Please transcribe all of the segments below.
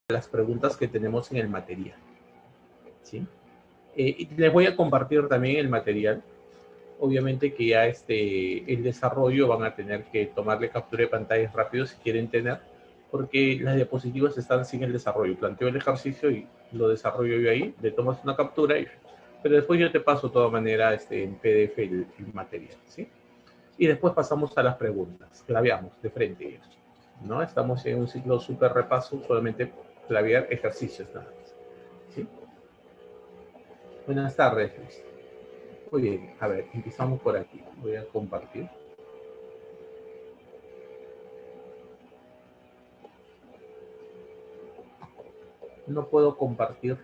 las preguntas que tenemos en el material. ¿Sí? Y les voy a compartir también el material. Obviamente que ya el desarrollo van a tener que tomarle captura de pantalla rápido si quieren tener, porque las diapositivas están sin el desarrollo. Planteo el ejercicio y lo desarrollo yo ahí, le tomas una captura, pero después yo te paso de todas maneras en PDF el material, ¿sí? Y después pasamos a las preguntas, claveamos de frente, ¿no? Estamos en un ciclo súper repaso, solamente clavear ejercicios nada más, ¿sí? Buenas tardes, Luis. Muy bien, a ver, empezamos por aquí. Voy a compartir. No puedo compartir.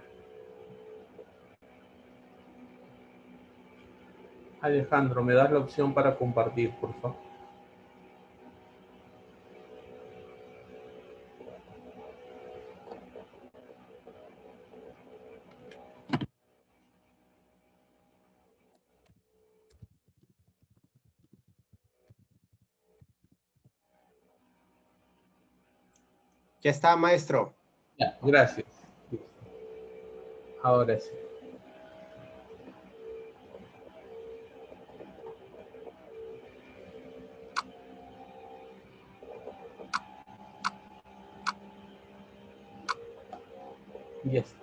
Alejandro, ¿me das la opción para compartir, por favor? Ya está, maestro. Ya, gracias. Ahora sí. Ya está.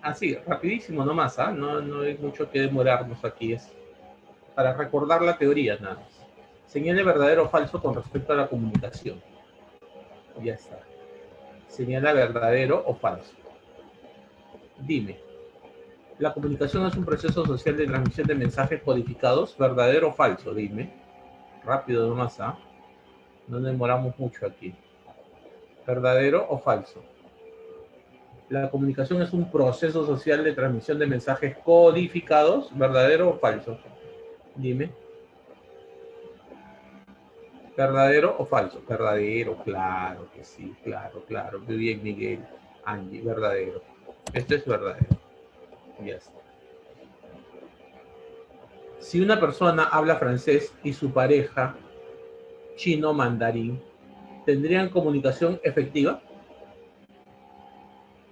Así, rapidísimo nomás, ¿ah? No hay mucho que demorarnos aquí. Es para recordar la teoría nada más. Señale verdadero o falso con respecto a la comunicación. Ya está. Señala verdadero o falso. Dime. La comunicación es un proceso social de transmisión de mensajes codificados. ¿Verdadero o falso? Dime. Rápido nomás, ¿ah? No demoramos mucho aquí. ¿Verdadero o falso? La comunicación es un proceso social de transmisión de mensajes codificados. ¿Verdadero o falso? Dime. ¿Verdadero o falso? Verdadero, claro que sí, claro. Muy bien, Miguel. Angie, verdadero. Esto es verdadero. Ya está. Si una persona habla francés y su pareja chino mandarín, ¿tendrían comunicación efectiva?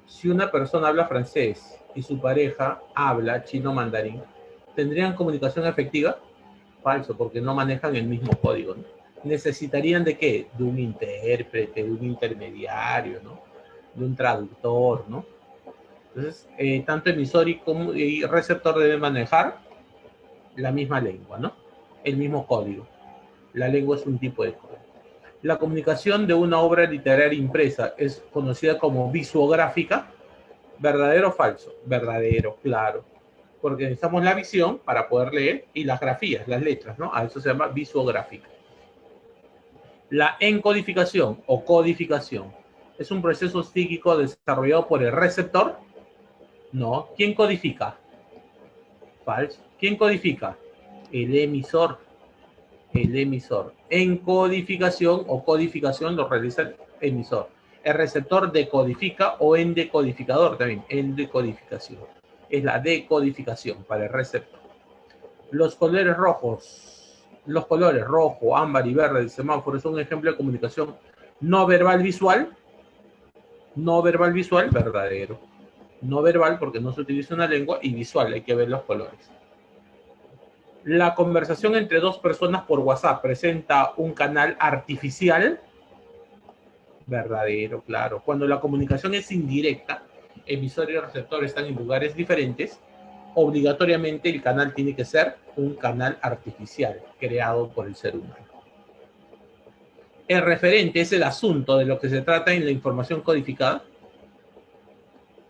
Si una persona habla francés y su pareja habla chino mandarín, ¿tendrían comunicación efectiva? Falso, porque no manejan el mismo código, ¿no? ¿Necesitarían de qué? De un intérprete, de un intermediario, ¿no? De un traductor, ¿no? Entonces, tanto emisor y receptor deben manejar la misma lengua, ¿no? El mismo código. La lengua es un tipo de código. La comunicación de una obra literaria impresa es conocida como visuográfica. ¿Verdadero o falso? Verdadero, claro. Porque necesitamos la visión para poder leer y las grafías, las letras, ¿no? A eso se llama visuográfica. La encodificación o codificación es un proceso psíquico desarrollado por el receptor. No. ¿Quién codifica? Falso. ¿Quién codifica? El emisor. El emisor. Encodificación o codificación lo realiza el emisor. El receptor decodifica o endecodificador también. Endecodificación. Es la decodificación para el receptor. Los colores rojo, ámbar y verde del semáforo es un ejemplo de comunicación no verbal visual. No verbal visual, verdadero. No verbal porque no se utiliza una lengua, y visual, hay que ver los colores. La conversación entre dos personas por WhatsApp presenta un canal artificial. Verdadero, claro. Cuando la comunicación es indirecta, emisor y receptor están en lugares diferentes, obligatoriamente el canal tiene que ser un canal artificial creado por el ser humano. El referente es el asunto de lo que se trata en la información codificada.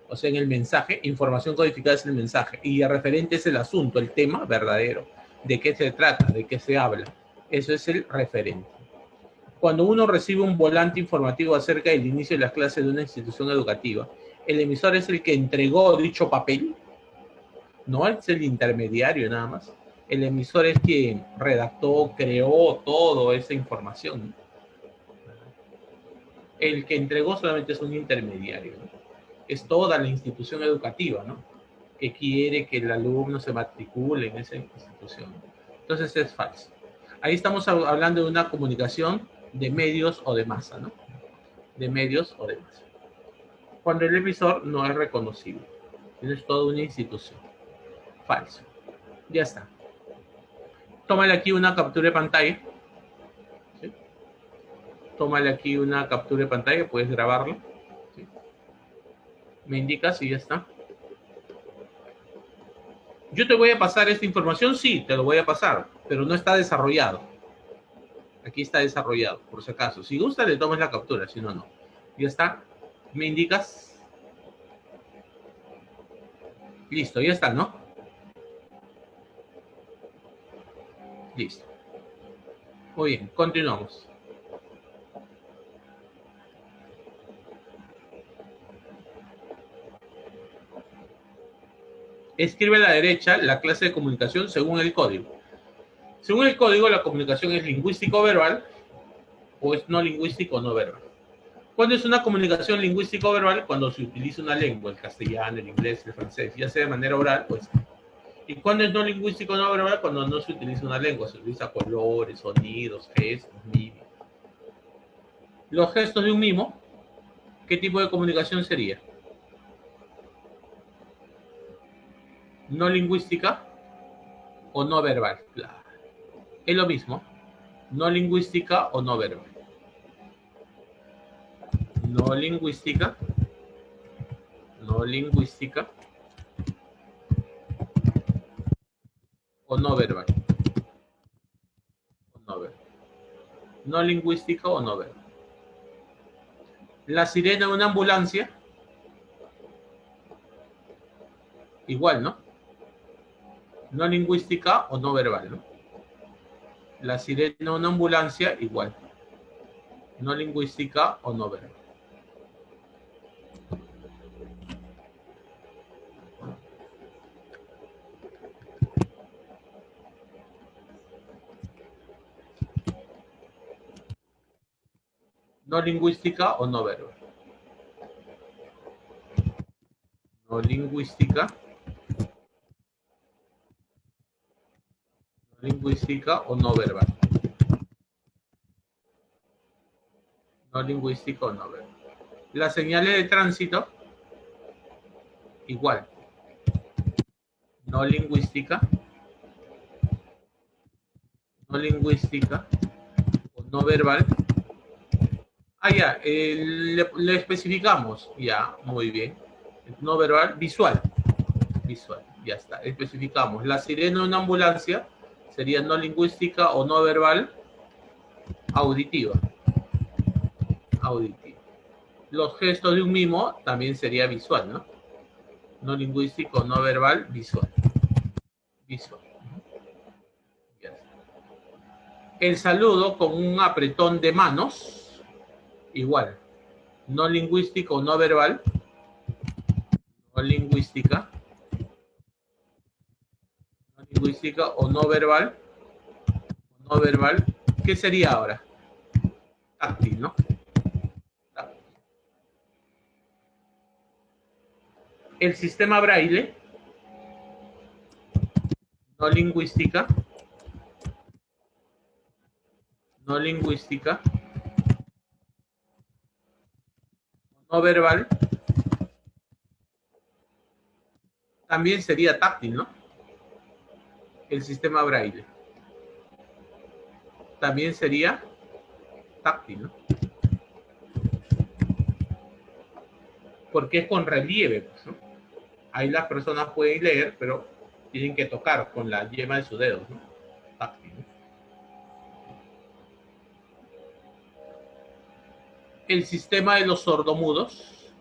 O sea, en el mensaje, información codificada es el mensaje, y el referente es el asunto, el tema verdadero. ¿De qué se trata? ¿De qué se habla? Eso es el referente. Cuando uno recibe un volante informativo acerca del inicio de las clases de una institución educativa, el emisor es el que entregó dicho papel, no es el intermediario nada más. El emisor es quien redactó, creó toda esa información. El que entregó solamente es un intermediario, ¿no? Es toda la institución educativa, ¿no? Que quiere que el alumno se matricule en esa institución. Entonces es falso. Ahí estamos hablando de una comunicación de medios o de masa, ¿no? De medios o de masa. Cuando el emisor no es reconocible. Tienes toda una institución. Falso. Ya está. Tómale aquí una captura de pantalla. ¿Sí? Tómale aquí una captura de pantalla, puedes grabarlo. ¿Sí? Me indicas y ya está. Yo te voy a pasar esta información, sí, te lo voy a pasar, pero no está desarrollado. Aquí está desarrollado, por si acaso. Si gusta, le tomas la captura, si no, no. Ya está. ¿Me indicas? Listo, ya está, ¿no? Listo. Muy bien, continuamos. Escribe a la derecha la clase de comunicación según el código. Según el código, la comunicación es lingüístico-verbal o es no lingüístico o no verbal. ¿Cuándo es una comunicación lingüístico-verbal? Cuando se utiliza una lengua, el castellano, el inglés, el francés, ya sea de manera oral, pues. ¿Y cuándo es no lingüístico no verbal? Cuando no se utiliza una lengua, se utiliza colores, sonidos, gestos, mímica. Los gestos de un mimo, ¿qué tipo de comunicación sería? ¿No lingüística o no verbal? Claro. Es lo mismo. No lingüística o no verbal. No lingüística. No lingüística o no verbal. O no verbal. No lingüística o no verbal. La sirena de una ambulancia. Igual, ¿no? No lingüística o no verbal, ¿no? La sirena de una ambulancia, igual. No lingüística o no verbal. No lingüística o no verbal. No lingüística. No lingüística o no verbal. No lingüística o no verbal. Las señales de tránsito, igual. No lingüística. No lingüística o no verbal. Ah, ya, le especificamos. Ya, muy bien. No verbal, visual. Visual, ya está. Especificamos. La sirena de una ambulancia sería no lingüística o no verbal, auditiva. Auditiva. Los gestos de un mimo también sería visual, ¿no? No lingüístico, no verbal, visual. Visual. Ya está. El saludo con un apretón de manos, igual. No lingüístico, no verbal. No lingüística. No lingüística o no verbal. No verbal. ¿Qué sería ahora? Táctil, ¿no? Táctil. El sistema braille. No lingüística. No lingüística. No verbal. También sería táctil, ¿no? El sistema braille. También sería táctil, ¿no? Porque es con relieve, pues, ¿no? Ahí las personas pueden leer, pero tienen que tocar con la yema de sus dedos, ¿no? Táctil, ¿no? El sistema de los sordomudos,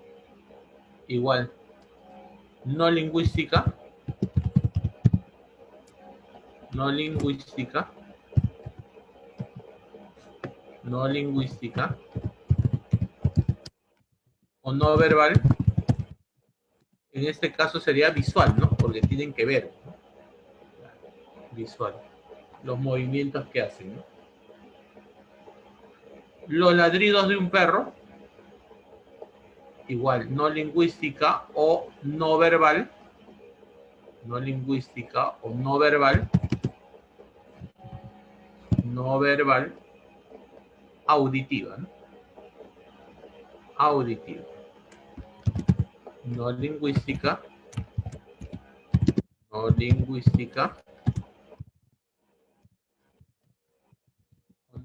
igual. No lingüística. No lingüística. No lingüística. O no verbal. En este caso sería visual, ¿no? Porque tienen que ver, ¿no? Visual. Los movimientos que hacen, ¿no? Los ladridos de un perro, igual, no lingüística o no verbal. No lingüística o no verbal. No verbal. auditiva, ¿no? Auditiva. No lingüística. No lingüística.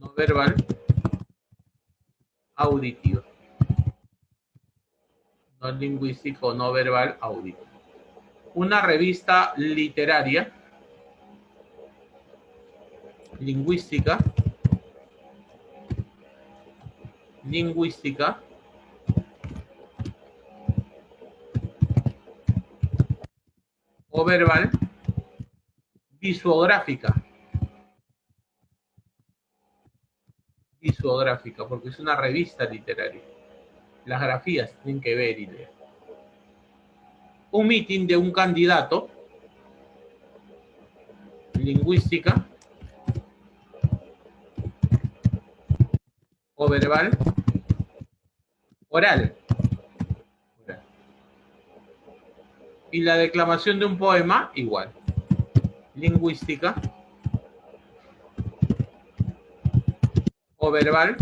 No verbal. Auditiva. No lingüístico, no verbal, auditivo. Una revista literaria, lingüística, o verbal, visuográfica, porque es una revista literaria. Las grafías tienen que ver y leer. Un meeting de un candidato, lingüística, o verbal, oral. Y la declamación de un poema, igual. Lingüística, o verbal,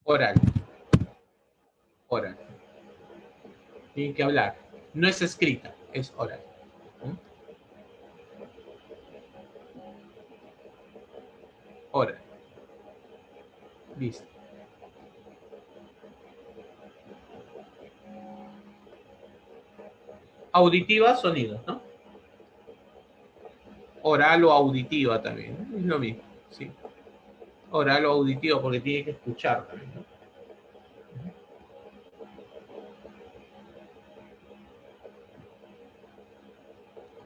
oral. Oral. Tienen que hablar. No es escrita, es oral. Oral. Listo. Auditiva, sonidos, ¿no? Oral o auditiva también, ¿no? Es lo mismo, sí. Oral o auditivo, porque tiene que escuchar también, ¿no?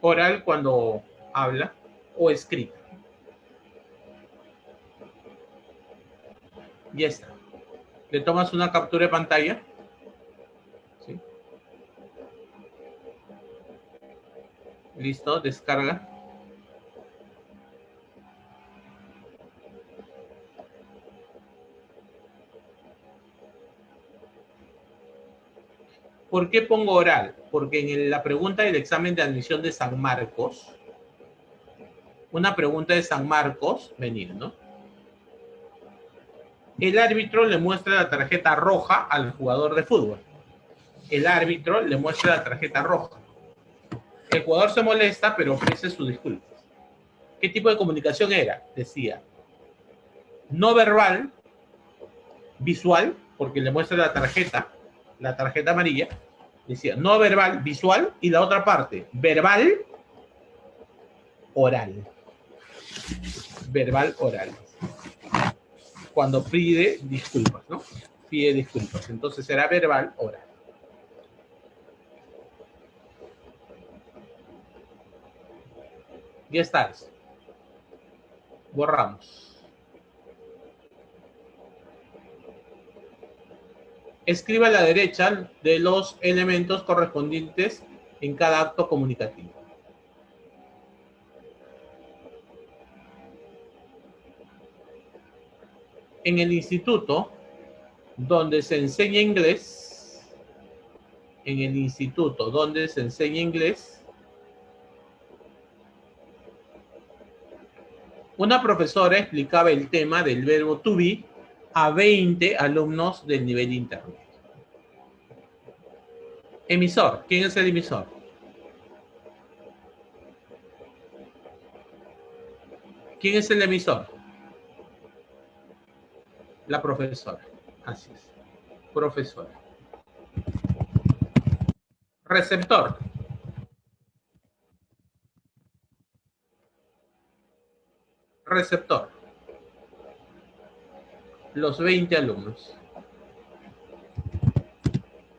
Oral cuando habla o escrita. Ya está. Le tomas una captura de pantalla. ¿Sí? Listo, descarga. ¿Por qué pongo oral? Porque en la pregunta del examen de admisión de San Marcos, una pregunta de San Marcos, venir, ¿no? El árbitro le muestra la tarjeta roja al jugador de fútbol. El árbitro le muestra la tarjeta roja. El jugador se molesta, pero ofrece sus disculpas. ¿Qué tipo de comunicación era? Decía, no verbal, visual, porque le muestra la tarjeta amarilla. Decía, no verbal, visual, y la otra parte, verbal, oral. Verbal, oral. Cuando pide disculpas, ¿no? Pide disculpas. Entonces será verbal, oral. Ya está eso. Borramos. Escriba a la derecha de los elementos correspondientes en cada acto comunicativo. En el instituto donde se enseña inglés, una profesora explicaba el tema del verbo to be a 20 alumnos del nivel intermedio. Emisor. ¿Quién es el emisor? ¿Quién es el emisor? La profesora. Así es. Profesora. Receptor. Receptor. Los 20 alumnos.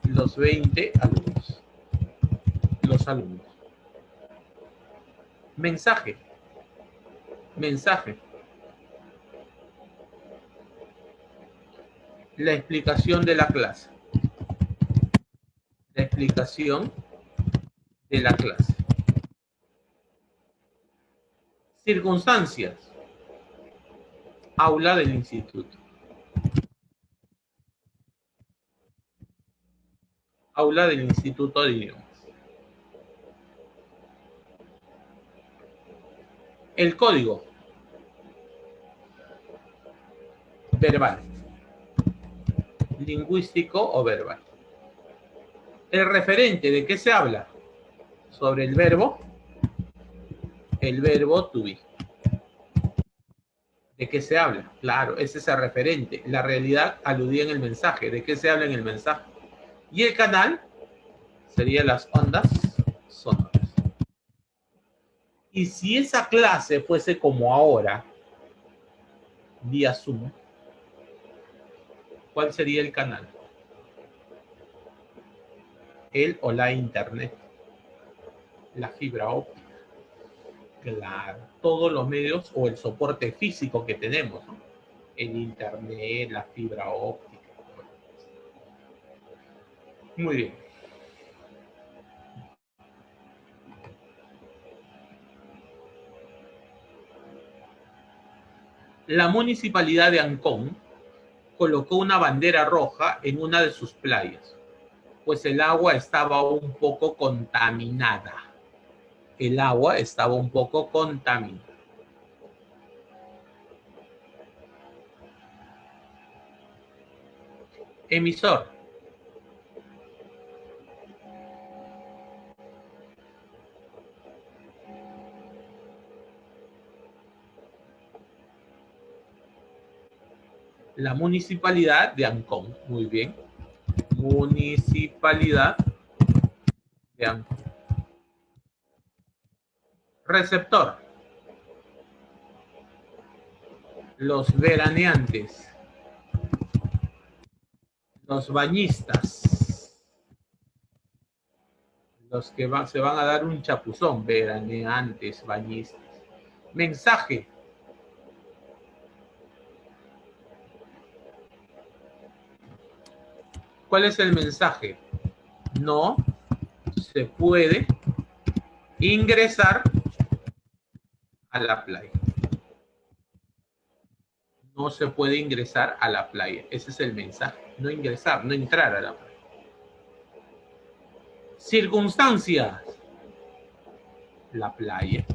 Los 20 alumnos. Los alumnos. Mensaje. Mensaje. La explicación de la clase. La explicación de la clase. Circunstancias. Aula del instituto. Aula del Instituto de Idiomas. El código. verbal. Lingüístico o verbal. El referente, ¿de qué se habla? Sobre el verbo to be. ¿De qué se habla? Claro, ese es el referente. La realidad aludida en el mensaje. ¿De qué se habla en el mensaje? Y el canal serían las ondas sonoras. Y si esa clase fuese como ahora, vía Zoom, ¿cuál sería el canal? El o la internet, la fibra óptica. Claro, todos los medios o el soporte físico que tenemos, ¿no? El internet, la fibra óptica. Muy bien. La municipalidad de Ancón colocó una bandera roja en una de sus playas, pues el agua estaba un poco contaminada. El agua estaba un poco contaminada. Emisor. La municipalidad de Ancón. Muy bien. Municipalidad de Ancón. Receptor. Los veraneantes. Los bañistas. Los que se van a dar un chapuzón. Veraneantes, bañistas. Mensaje. ¿Cuál es el mensaje? No se puede ingresar a la playa. No se puede ingresar a la playa. Ese es el mensaje. No ingresar, no entrar a la playa. Circunstancias. La playa.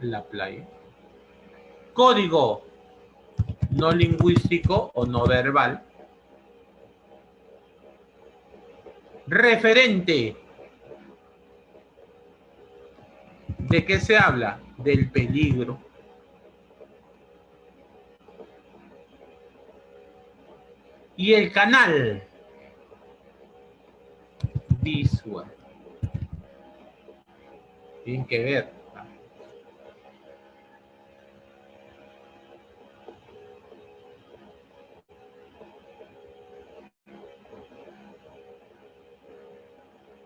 La playa. Código. No lingüístico o no verbal. Referente. ¿De qué se habla? Del peligro. Y el canal. Visual. Tienen que ver.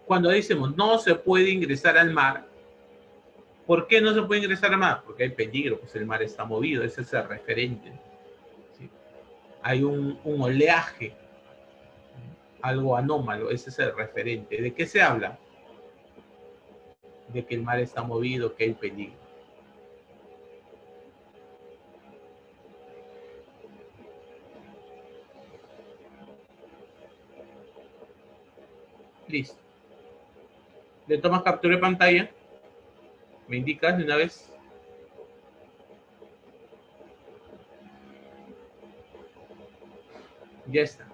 Cuando decimos no se puede ingresar al mar, ¿por qué no se puede ingresar al mar? Porque hay peligro, pues el mar está movido, ese es el referente. ¿Sí? Hay un oleaje, algo anómalo, ese es el referente. ¿De qué se habla? De que el mar está movido, que hay peligro. Listo. ¿Le tomas captura de pantalla? ¿Me indicas de una vez? Ya está.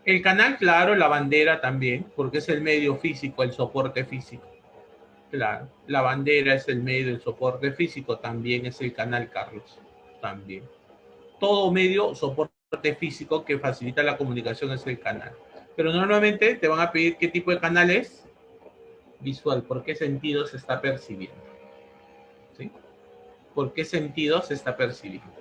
El canal, claro, la bandera también, porque es el medio físico, el soporte físico. Claro, la bandera es el medio, el soporte físico, también es el canal, Carlos. También. Todo medio, soporte físico que facilita la comunicación es el canal. Pero normalmente te van a pedir qué tipo de canal es. Visual, ¿por qué sentido se está percibiendo? ¿Sí? ¿Por qué sentido se está percibiendo?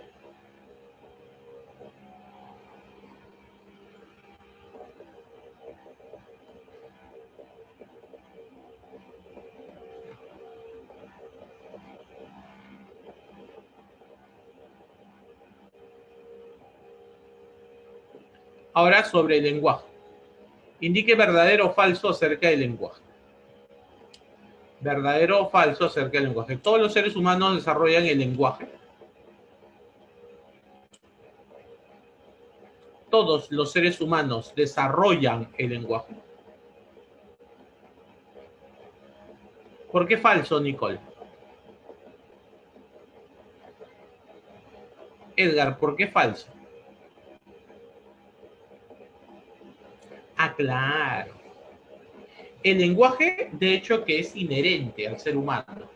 Ahora sobre el lenguaje. Indique verdadero o falso acerca del lenguaje. Verdadero o falso acerca del lenguaje. Todos los seres humanos desarrollan el lenguaje. todos los seres humanos desarrollan el lenguaje. ¿Por qué falso, Nicole? Edgar, ¿por qué falso? Ah, claro. El lenguaje, de hecho, que es inherente al ser humano,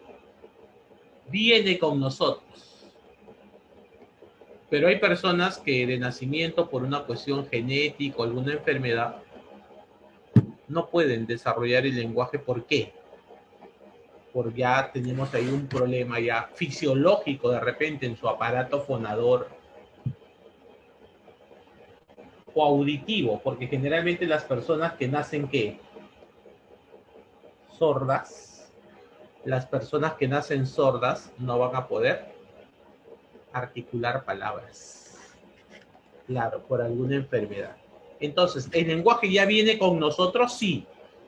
viene con nosotros. Pero hay personas que de nacimiento, por una cuestión genética o alguna enfermedad, no pueden desarrollar el lenguaje. ¿Por qué? Porque ya tenemos ahí un problema ya fisiológico de repente en su aparato fonador o auditivo, porque generalmente las personas que nacen, ¿qué? Sordas, las personas que nacen sordas no van a poder articular palabras. Claro, por alguna enfermedad. Entonces, ¿el lenguaje ya viene con nosotros? Sí.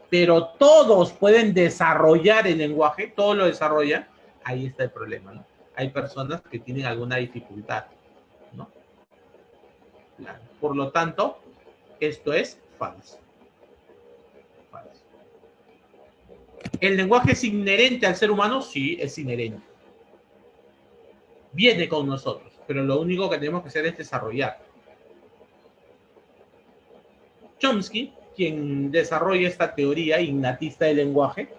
Pero todos pueden desarrollar el lenguaje, todos lo desarrollan. Ahí está el problema, ¿no? Hay personas que tienen alguna dificultad, ¿no? Claro. Por lo tanto, esto es falso. Falso. ¿El lenguaje es inherente al ser humano? Sí, es inherente. Viene con nosotros, pero lo único que tenemos que hacer es desarrollar. Chomsky, quien desarrolla esta teoría innatista del lenguaje,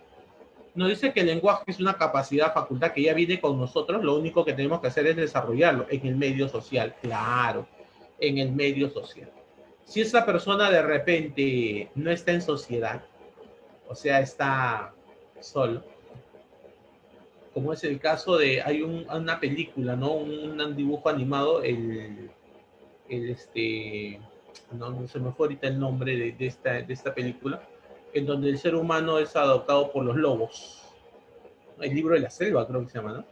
nos dice que el lenguaje es una capacidad, facultad que ya viene con nosotros, lo único que tenemos que hacer es desarrollarlo en el medio social, claro, en el medio social. Si esa persona de repente no está en sociedad, o sea, está solo, como es el caso de, hay una película, ¿no? Un dibujo animado, no se me fue ahorita el nombre de esta película, en donde el ser humano es adoptado por los lobos. El libro de la selva, creo que se llama, ¿no?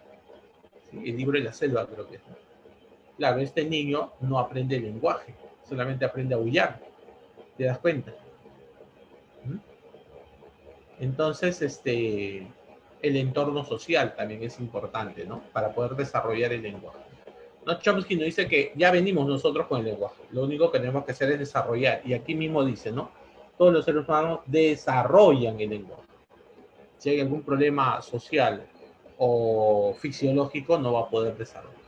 Sí, el libro de la selva, creo que es. Claro, este niño no aprende el lenguaje, solamente aprende a aullar. ¿Te das cuenta? Entonces, el entorno social también es importante, ¿no? Para poder desarrollar el lenguaje. No, Chomsky nos dice que ya venimos nosotros con el lenguaje. Lo único que tenemos que hacer es desarrollar. Y aquí mismo dice, ¿no? Todos los seres humanos desarrollan el lenguaje. Si hay algún problema social o fisiológico, no va a poder desarrollar.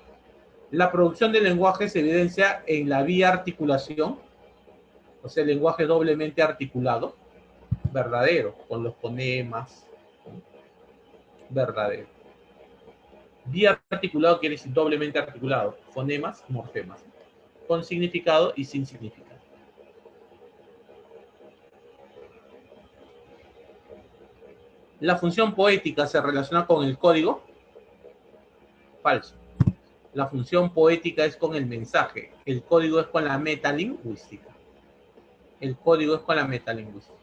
La producción del lenguaje se evidencia en la vía articulación, o sea, el lenguaje doblemente articulado, verdadero, con los fonemas, verdadero. Vía articulado quiere decir doblemente articulado, fonemas, morfemas, con significado y sin significado. La función poética se relaciona con el código. Falso. La función poética es con el mensaje. El código es con la metalingüística. El código es con la metalingüística.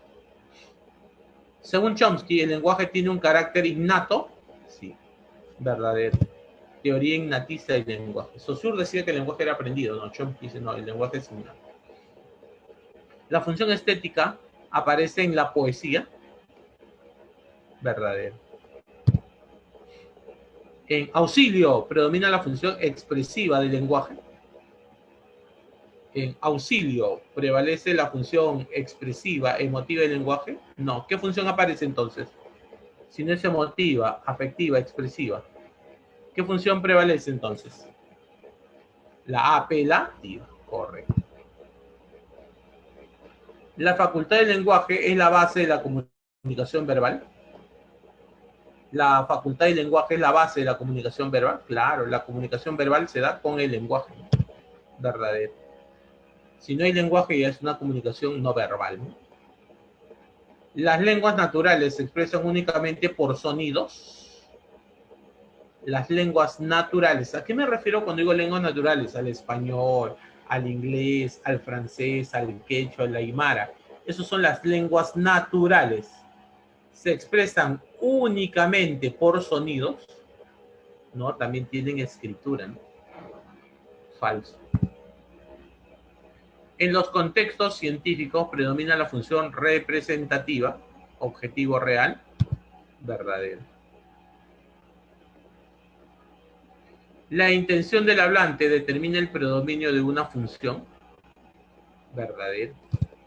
Según Chomsky, el lenguaje tiene un carácter innato. Sí, verdadero. Teoría innatista del lenguaje. Saussure decía que el lenguaje era aprendido. No, Chomsky dice no, el lenguaje es innato. La función estética aparece en la poesía. Verdadero. En auxilio predomina la función expresiva del lenguaje. En auxilio prevalece la función expresiva, emotiva del lenguaje. No. ¿Qué función aparece entonces? Si no es emotiva, afectiva, expresiva. ¿Qué función prevalece entonces? La apelativa. Correcto. La facultad del lenguaje es la base de la comunicación verbal. La facultad del lenguaje es la base de la comunicación verbal. Claro, la comunicación verbal se da con el lenguaje. Verdadero. Si no hay lenguaje, ya es una comunicación no verbal. Las lenguas naturales se expresan únicamente por sonidos. Las lenguas naturales. ¿A qué me refiero cuando digo lenguas naturales? Al español, al inglés, al francés, al quechua, al aymara. Esas son las lenguas naturales. Se expresan únicamente por sonidos, ¿no? También tienen escritura, ¿no? Falso. En los contextos científicos predomina la función representativa, objetivo real, verdadero. La intención del hablante determina el predominio de una función. verdadero.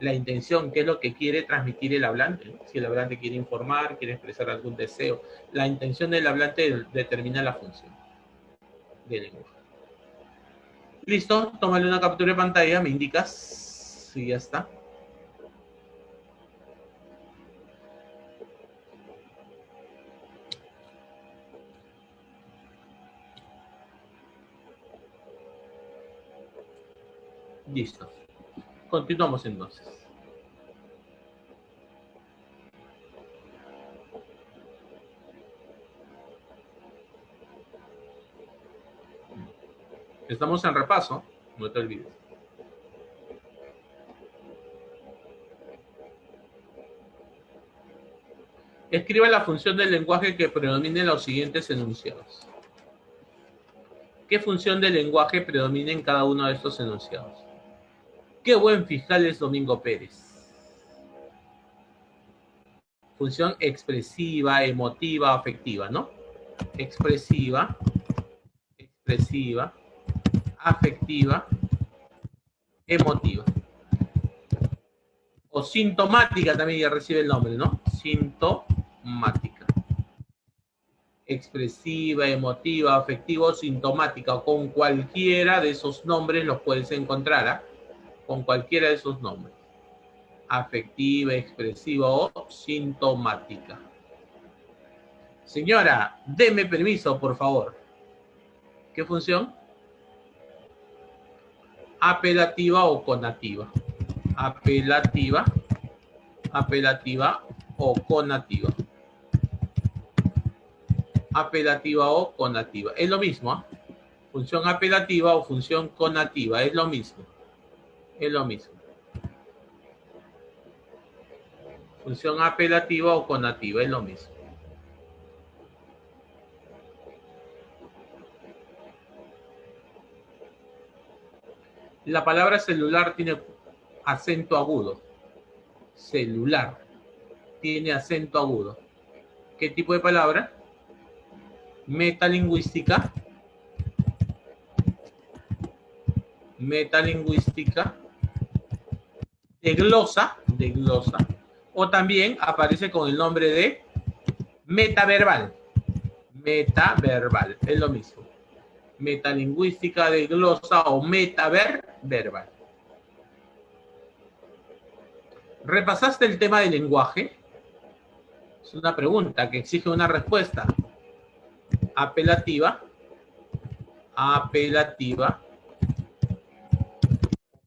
La intención, ¿qué es lo que quiere transmitir el hablante? Si el hablante quiere informar, quiere expresar algún deseo. La intención del hablante determina la función del lenguaje. Listo, tómale una captura de pantalla, me indicas si ya está. Listo. Continuamos entonces. Estamos en repaso, no te olvides. Escribe la función del lenguaje que predomine en los siguientes enunciados. ¿Qué función del lenguaje predomina en cada uno de estos enunciados? Qué buen fiscal es Domingo Pérez. Función expresiva, emotiva, afectiva, ¿no? Expresiva, afectiva, emotiva. O sintomática también ya recibe el nombre, ¿no? Sintomática. Expresiva, emotiva, afectiva o sintomática. Con cualquiera de esos nombres los puedes encontrar, ¿eh? Con cualquiera de esos nombres. Afectiva, expresiva o sintomática. Señora, deme permiso, por favor. ¿Qué función? Apelativa o conativa. Apelativa o conativa. Apelativa o conativa. Es lo mismo, ¿eh? Función apelativa o función conativa. Es lo mismo. Es lo mismo. Función apelativa o conativa. Es lo mismo. La palabra celular tiene acento agudo. Celular. Tiene acento agudo. ¿Qué tipo de palabra? Metalingüística. Metalingüística. De glosa. O también aparece con el nombre de metaverbal. Metaverbal. Es lo mismo. Metalingüística de glosa o metaverbal. ¿Repasaste el tema del lenguaje? Es una pregunta que exige una respuesta. Apelativa,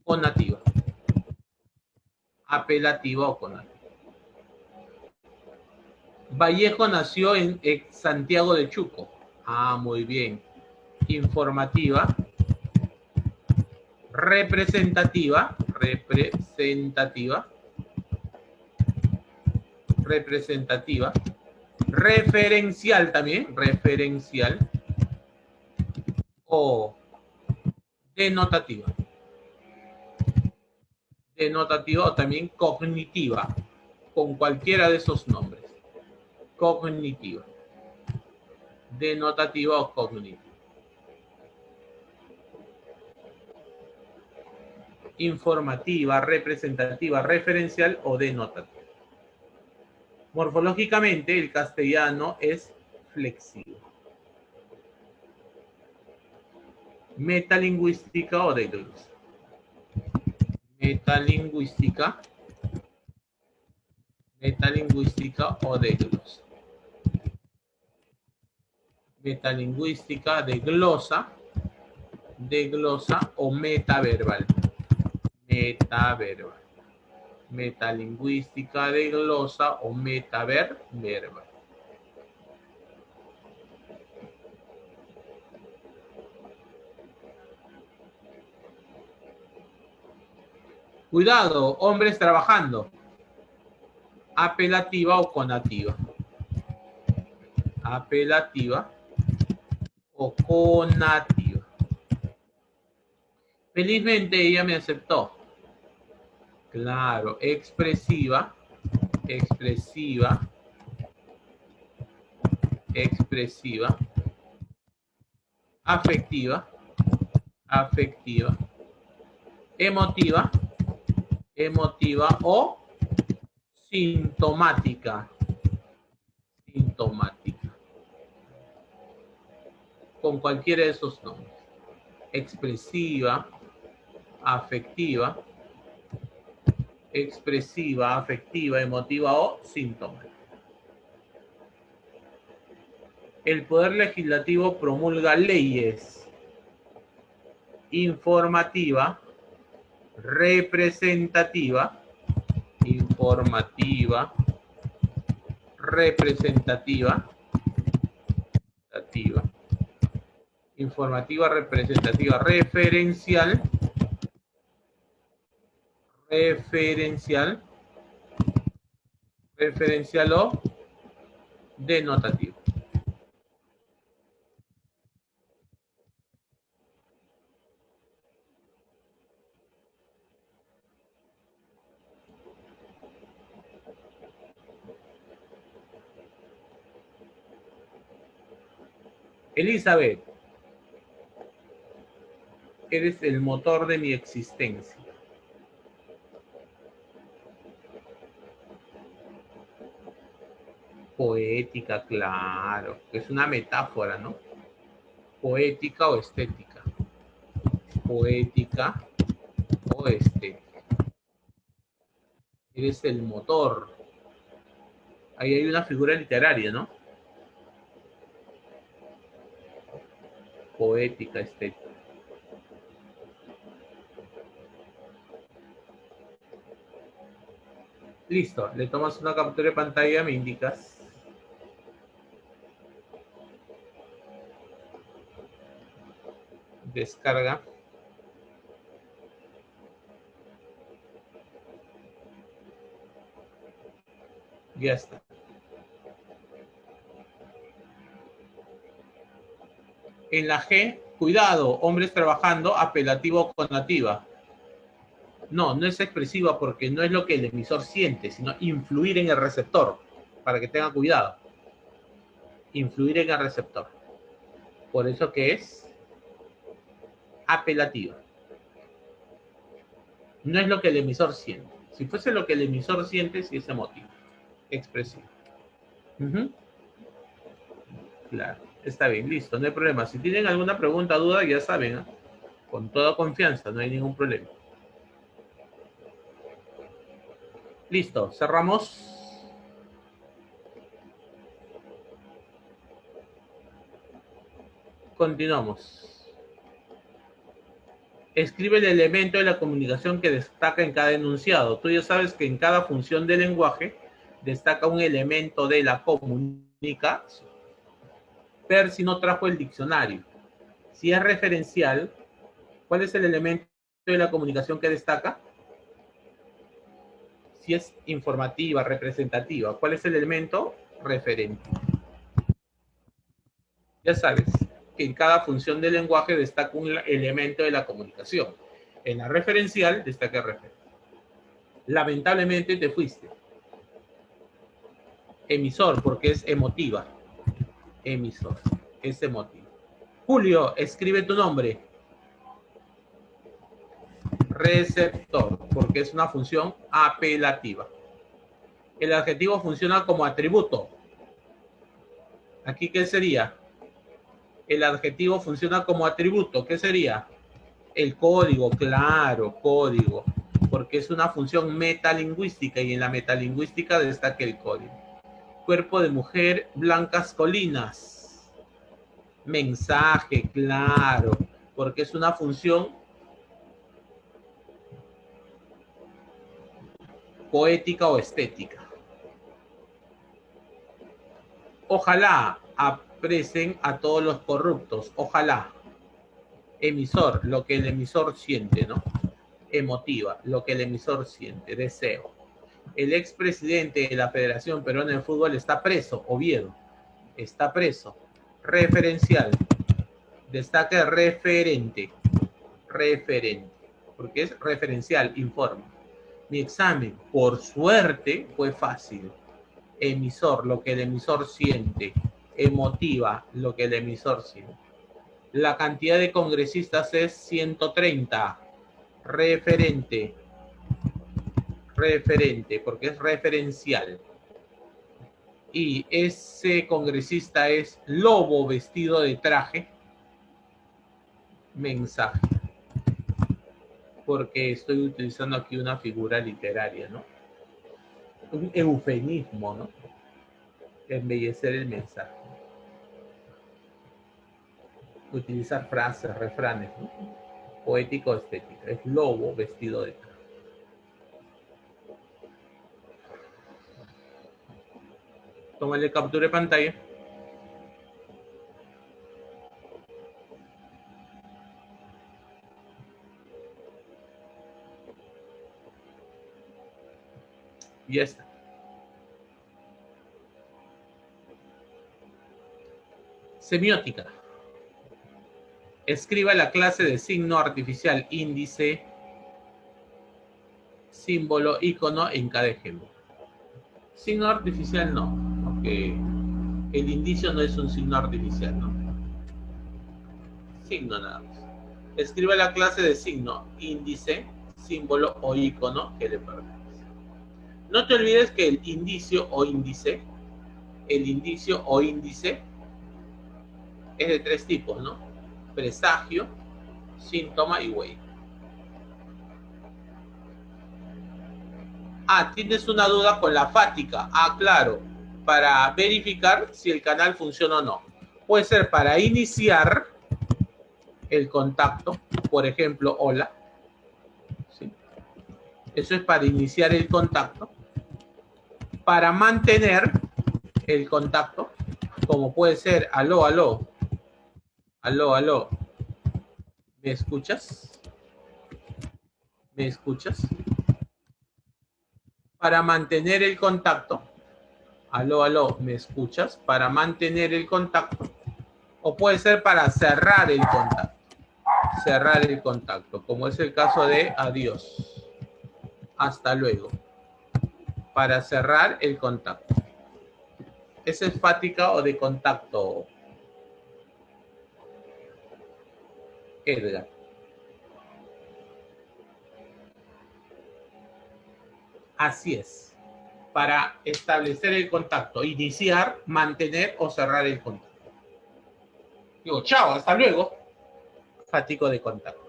conativa. Apelativa o conativa. Vallejo nació en Santiago de Chuco. Muy bien. Informativa, representativa, referencial también, o denotativa. Denotativa o también cognitiva, con cualquiera de esos nombres. Cognitiva. Denotativa o cognitiva. Informativa, representativa, referencial o denotativa. Morfológicamente, el castellano es flexivo. Metalingüística o de glosa. Metalingüística o de glosa. Metalingüística de glosa o metaverbal. Metalingüística de glosa o metaverbal. Cuidado, hombres trabajando. Apelativa o conativa. Apelativa o conativa. Felizmente ella me aceptó. Claro, expresiva, afectiva, emotiva emotiva o sintomática. Sintomática. Con cualquiera de esos nombres. Expresiva, afectiva, emotiva o sintomática. El Poder Legislativo promulga leyes informativa, representativa, representativa, referencial, o denotativa. Elizabeth, eres el motor de mi existencia. Poética, claro, es una metáfora, ¿no? Poética o estética. Poética o estética. Eres el motor. Ahí hay una figura literaria, ¿no? Poética, estética. Listo, le tomas una captura de pantalla, me indicas. Descarga. Ya está. En la G, cuidado, hombres trabajando, apelativo con nativa. No, no es expresiva porque no es lo que el emisor siente, sino influir en el receptor, para que tengan cuidado. Influir en el receptor. Por eso que es apelativa. No es lo que el emisor siente. Si fuese lo que el emisor siente, sí es emotivo. Expresivo. Claro, está bien, listo, no hay problema. Si tienen alguna pregunta, duda, ya saben, ¿eh? Con toda confianza, no hay ningún problema. Listo, cerramos. Continuamos. Escribe el elemento de la comunicación que destaca en cada enunciado. Tú ya sabes que en cada función del lenguaje destaca un elemento de la comunicación. Percy no trajo el diccionario. Si es referencial, ¿cuál es el elemento de la comunicación que destaca? Si es informativa, representativa, ¿cuál es el elemento? Referente. Ya sabes que en cada función del lenguaje destaca un elemento de la comunicación. En la referencial destaca el referente. Lamentablemente te fuiste. Emisor, porque es emotiva. Emisor, es emotiva. Julio, escribe tu nombre. Receptor, porque es una función apelativa. El adjetivo funciona como atributo. ¿Aquí qué sería? El adjetivo funciona como atributo. ¿Qué sería? El código, claro, código. Porque es una función metalingüística y en la metalingüística destaca el código. Cuerpo de mujer, blancas colinas. Mensaje, claro. Porque es una función poética o estética. Ojalá apresen a todos los corruptos. Ojalá. Emisor, lo que el emisor siente, ¿no? Emotiva, lo que el emisor siente, deseo. El expresidente de la Federación Peruana de Fútbol está preso, Oviedo. Está preso. Referencial. Destaca referente. Referente. Porque es referencial, informa. Mi examen, por suerte, fue fácil. Emisor, lo que el emisor siente. Emotiva, lo que el emisor siente. La cantidad de congresistas es 130. Referente. referente, porque es referencial. Y ese congresista es lobo vestido de traje, mensaje. Porque estoy utilizando aquí una figura literaria, ¿no? Un eufemismo, ¿no? Embellecer el mensaje. Utilizar frases, refranes, ¿no? Poético estética. Es lobo vestido de traje. Tómale captura de pantalla. Y ya está. Semiótica. Escriba la clase de signo artificial, índice, símbolo, icono en cada ejemplo. Signo artificial no, porque el indicio no es un signo artificial, ¿no? Signo nada más. Escriba la clase de signo, índice, símbolo o icono que le pertenece. No te olvides que el indicio o índice es de tres tipos, ¿no? Presagio, síntoma y huella. Ah, tienes una duda con la fática. Ah, claro, para verificar si el canal funciona o no. Puede ser para iniciar el contacto, por ejemplo, hola. ¿Sí? Eso es para iniciar el contacto. Para mantener el contacto, como puede ser aló, aló, aló, aló. ¿Me escuchas? ¿Me escuchas? Para mantener el contacto, aló, aló, ¿me escuchas? Para mantener el contacto. O puede ser para cerrar el contacto. Cerrar el contacto, como es el caso de adiós. Hasta luego. Para cerrar el contacto. ¿Es enfática o de contacto, Edgar? Así es. Para establecer el contacto, iniciar, mantener o cerrar el contacto. Digo, chao, hasta luego. Fático de contacto.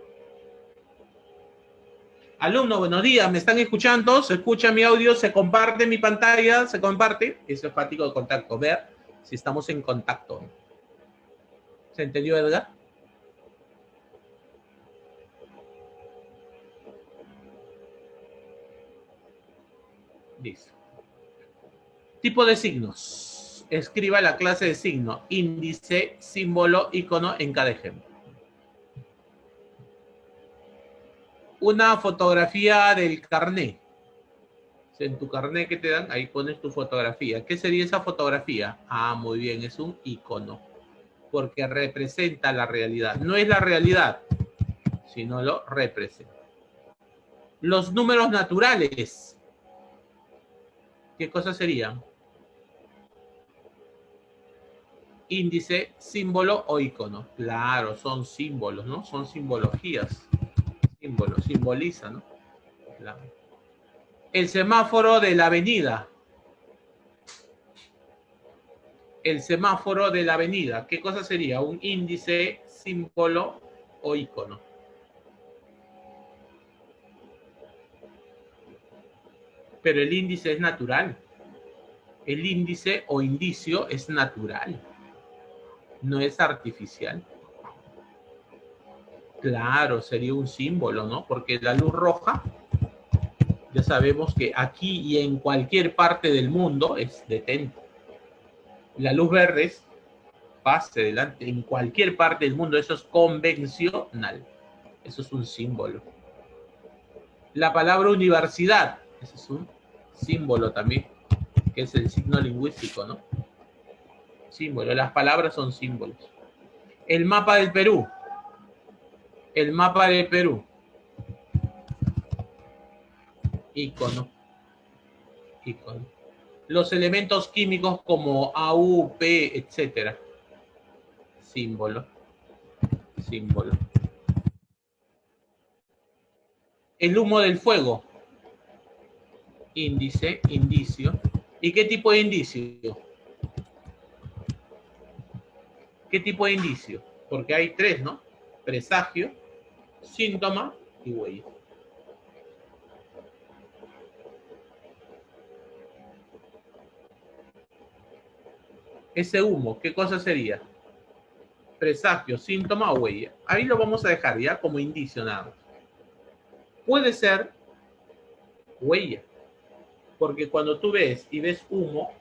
Alumno, buenos días, ¿me están escuchando? ¿Se escucha mi audio? ¿Se comparte mi pantalla? ¿Se comparte? Eso es fático de contacto. Ver si estamos en contacto. ¿Se entendió, Edgar? Listo. Tipo de signos. Escriba la clase de signo, índice, símbolo, icono en cada ejemplo. Una fotografía del carnet. En tu carnet que te dan, ahí pones tu fotografía. ¿Qué sería esa fotografía? Ah, muy bien, es un icono. Porque representa la realidad. No es la realidad, sino lo representa. Los números naturales. ¿Qué cosas serían? Índice, símbolo o icono. Claro, son símbolos, ¿no? Son simbologías. Símbolo, simboliza, ¿no? Claro. El semáforo de la avenida. El semáforo de la avenida. ¿Qué cosa sería? Un índice, símbolo o icono. Pero el índice es natural. El índice o indicio es natural. No es artificial. Claro, sería un símbolo, ¿no? Porque la luz roja, ya sabemos que aquí y en cualquier parte del mundo es detente. La luz verde es pase adelante. En cualquier parte del mundo eso es convencional. Eso es un símbolo. La palabra universidad, eso es un símbolo también, que es el signo lingüístico, ¿no? Símbolo. Las palabras son símbolos. El mapa del Perú. El mapa del Perú. Icono. Icono. Los elementos químicos como AU, P, etcétera. Símbolo. Símbolo. El humo del fuego. índice, indicio. ¿Y qué tipo de indicio? ¿Qué tipo de indicio? Porque hay tres, ¿no? Presagio, síntoma y huella. Ese humo, ¿qué cosa sería? Presagio, síntoma o huella. Ahí lo vamos a dejar ya como indicio nada más. Puede ser huella, porque cuando tú ves y ves humo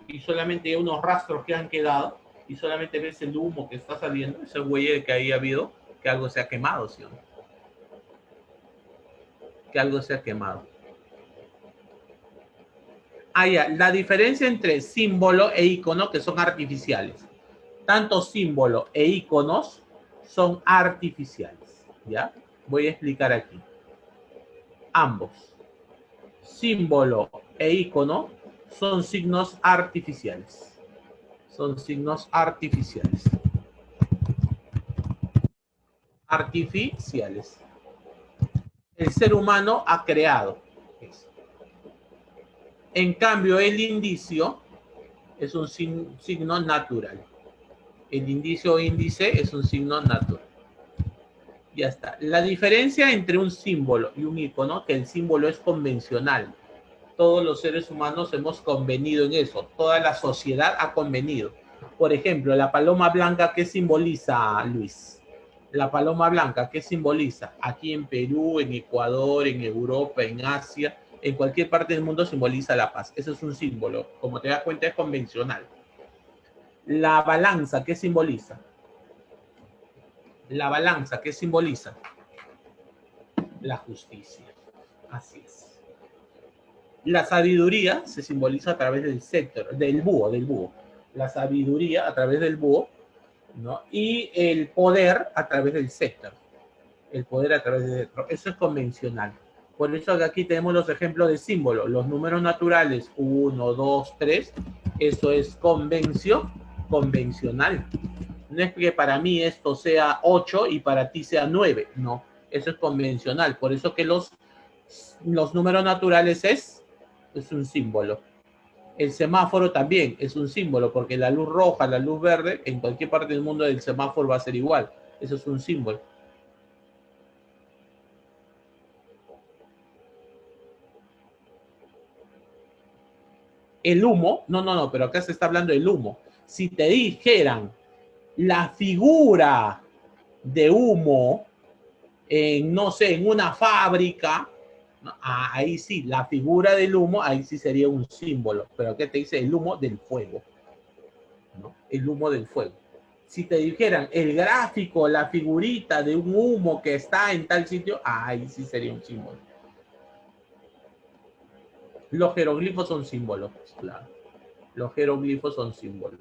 y solamente hay unos rastros que han quedado y solamente ves el humo que está saliendo, esa es huella de que ahí ha habido, que algo se ha quemado, ¿sí o no? Que algo se ha quemado. Ah, ya, la diferencia entre símbolo e icono, que son artificiales. Tanto símbolo e iconos son artificiales, ¿ya? Voy a explicar aquí. Ambos, símbolo e icono, son signos artificiales. Son signos artificiales. Artificiales. El ser humano ha creado eso. En cambio, el indicio es un signo natural. El indicio o índice es un signo natural. Ya está. La diferencia entre un símbolo y un icono, que el símbolo es convencional. Todos los seres humanos hemos convenido en eso. Toda la sociedad ha convenido. Por ejemplo, la paloma blanca, ¿qué simboliza, Luis? La paloma blanca, ¿qué simboliza? Aquí en Perú, en Ecuador, en Europa, en Asia, en cualquier parte del mundo simboliza la paz. Eso es un símbolo. Como te das cuenta, es convencional. La balanza, ¿qué simboliza? La balanza, ¿qué simboliza? La justicia. Así es. La sabiduría se simboliza a través del cetro, del búho. La sabiduría a través del búho, ¿no? Y el poder a través del cetro. El poder a través del cetro. Eso es convencional. Por eso aquí tenemos los ejemplos de símbolos. Los números naturales, 1, 2, 3. Eso es convencional. No es que para mí esto sea 8 y para ti sea 9. No, eso es convencional. Por eso que los números naturales es un símbolo. El semáforo también es un símbolo, porque la luz roja, la luz verde, en cualquier parte del mundo el semáforo va a ser igual. Eso es un símbolo. El humo, no, pero acá se está hablando del humo. Si te dijeran la figura de humo en, no sé, en una fábrica, ahí sí, la figura del humo, ahí sí sería un símbolo. Pero ¿qué te dice? El humo del fuego, ¿no? El humo del fuego. Si te dijeran el gráfico, la figurita de un humo que está en tal sitio, ahí sí sería un símbolo. Los jeroglifos son símbolos, claro. Los jeroglifos son símbolos.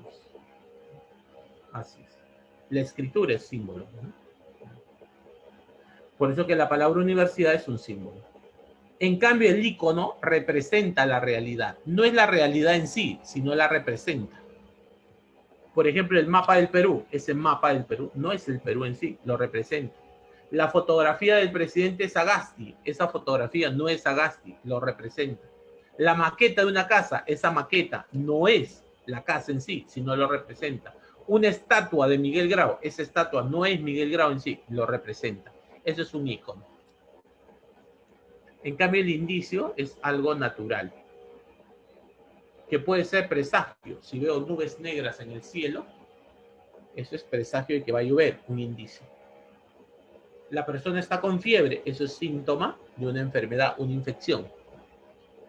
Así es. La escritura es símbolo, ¿no? Por eso que la palabra universidad es un símbolo. En cambio, el icono representa la realidad. No es la realidad en sí, sino la representa. Por ejemplo, el mapa del Perú. Ese mapa del Perú no es el Perú en sí, lo representa. La fotografía del presidente Sagasti. Esa fotografía no es Sagasti, lo representa. La maqueta de una casa. Esa maqueta no es la casa en sí, sino lo representa. Una estatua de Miguel Grau. Esa estatua no es Miguel Grau en sí, lo representa. Eso es un icono. En cambio, el indicio es algo natural, que puede ser presagio. Si veo nubes negras en el cielo, eso es presagio de que va a llover, un indicio. La persona está con fiebre, eso es síntoma de una enfermedad, una infección.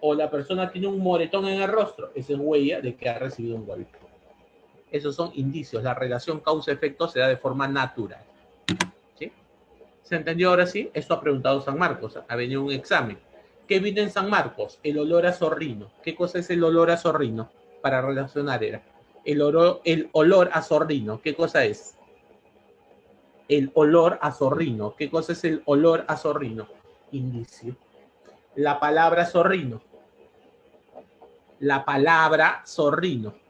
O la persona tiene un moretón en el rostro, eso es huella de que ha recibido un golpe. Esos son indicios. La relación causa-efecto se da de forma natural. ¿Sí? ¿Se entendió ahora sí? Esto ha preguntado San Marcos. Ha venido un examen. ¿Qué viene en San Marcos? El olor a zorrino. ¿Qué cosa es el olor a zorrino? Para relacionar era. El olor a zorrino. ¿Qué cosa es? El olor a zorrino. ¿Qué cosa es el olor a zorrino? Indicio. La palabra zorrino. La palabra zorrino.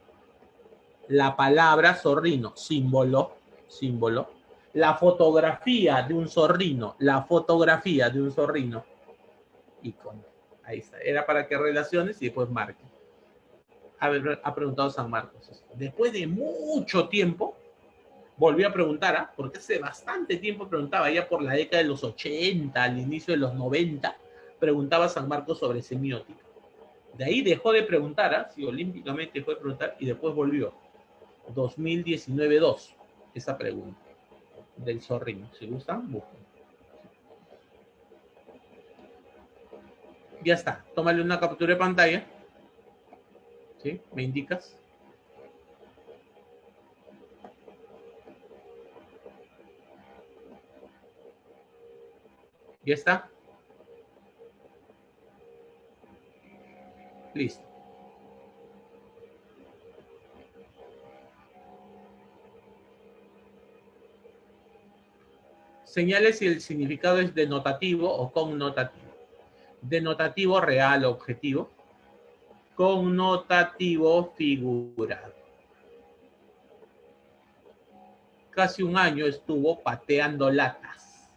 La palabra zorrino. Símbolo. Símbolo. La fotografía de un zorrino. La fotografía de un zorrino. Icono. Ahí está. Era para que relaciones y después marques. Ha preguntado San Marcos. Después de mucho tiempo, volvió a preguntar, ¿ah? Porque hace bastante tiempo preguntaba, ya por la década de los 80, al inicio de los 90, preguntaba San Marcos sobre semiótica. De ahí dejó de preguntar, ¿ah? Sí, olímpicamente dejó de preguntar y después volvió. 2019-2, esa pregunta del Zorrín. Si gustan, busquen. Ya está. Tómale una captura de pantalla. ¿Sí? ¿Me indicas? ¿Ya está? Listo. Señale si el significado es denotativo o connotativo. Denotativo real, objetivo. Connotativo figurado. Casi un año estuvo pateando latas.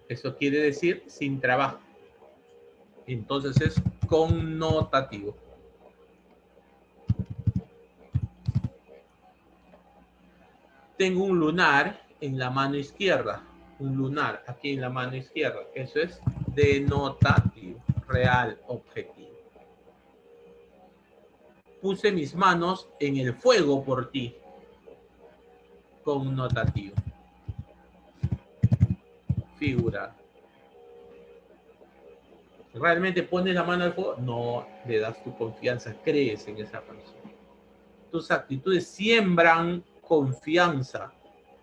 Eso quiere decir sin trabajo. Entonces es connotativo. Tengo un lunar en la mano izquierda. Un lunar aquí en la mano izquierda. Eso es denotativo, real, objetivo. Puse mis manos en el fuego por ti. Connotativo. Figura. ¿Realmente pones la mano al fuego? No, le das tu confianza, crees en esa persona. Tus actitudes siembran confianza.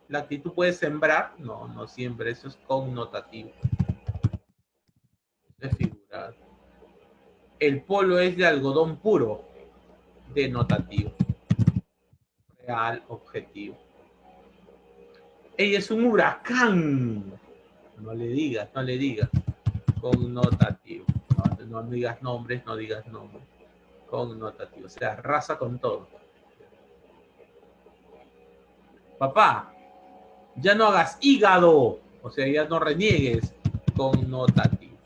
¿La actitud puede sembrar? No, no siempre, eso es connotativo. Es figurado. El polo es de algodón puro, denotativo. Real, objetivo. Ella es un huracán. No le digas, no le digas. Connotativo. No digas nombres, no digas nombres. Connotativo. O sea, arrasa con todo. Papá, ya no hagas hígado. O sea, ya no reniegues. Connotativo.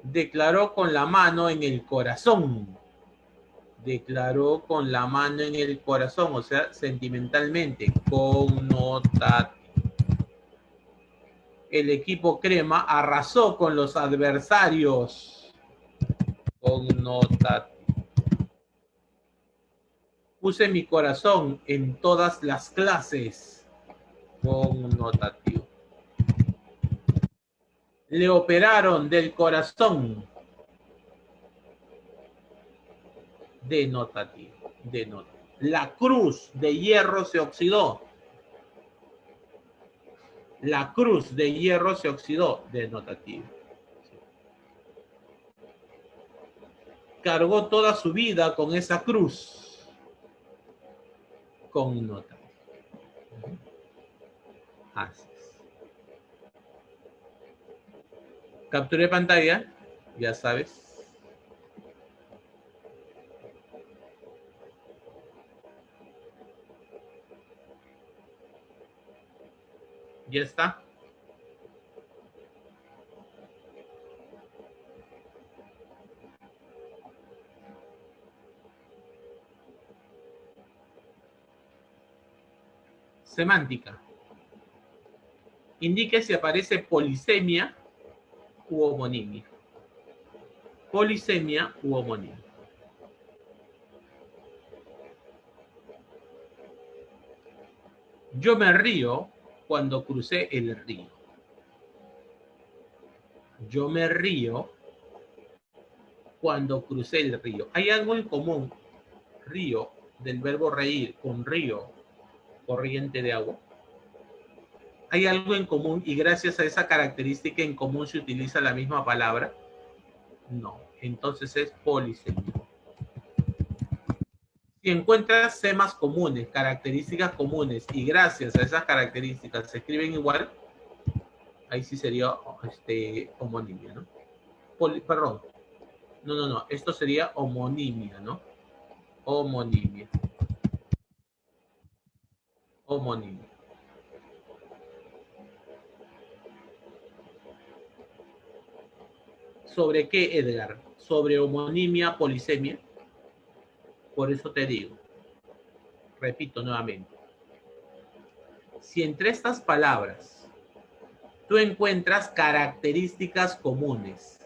Declaró con la mano en el corazón. Declaró con la mano en el corazón, o sea, sentimentalmente. Connotativo. El equipo crema arrasó con los adversarios. Connotativo. Puse mi corazón en todas las clases. Connotativo. Le operaron del corazón. Denotativo. Denotativo. La cruz de hierro se oxidó. La cruz de hierro se oxidó. Denotativo. Cargó toda su vida con esa cruz. Connotativo. Así es. Capturé pantalla. Ya sabes. Ya está. Semántica. Indique si aparece polisemia u homonimia. Polisemia u homonimia. Yo me río cuando crucé el río. Yo me río cuando crucé el río. Hay algo en común. Río, del verbo reír, con río, corriente de agua. Hay algo en común y gracias a esa característica en común se utiliza la misma palabra. No, entonces es polisemia. Si encuentras semas comunes, características comunes y gracias a esas características se escriben igual, ahí sí sería homonimia, ¿no? Perdón. No. Esto sería homonimia, ¿no? Homonimia. Homonimia. ¿Sobre qué, Edgar? Sobre homonimia, polisemia. Por eso te digo, repito nuevamente, si entre estas palabras tú encuentras características comunes,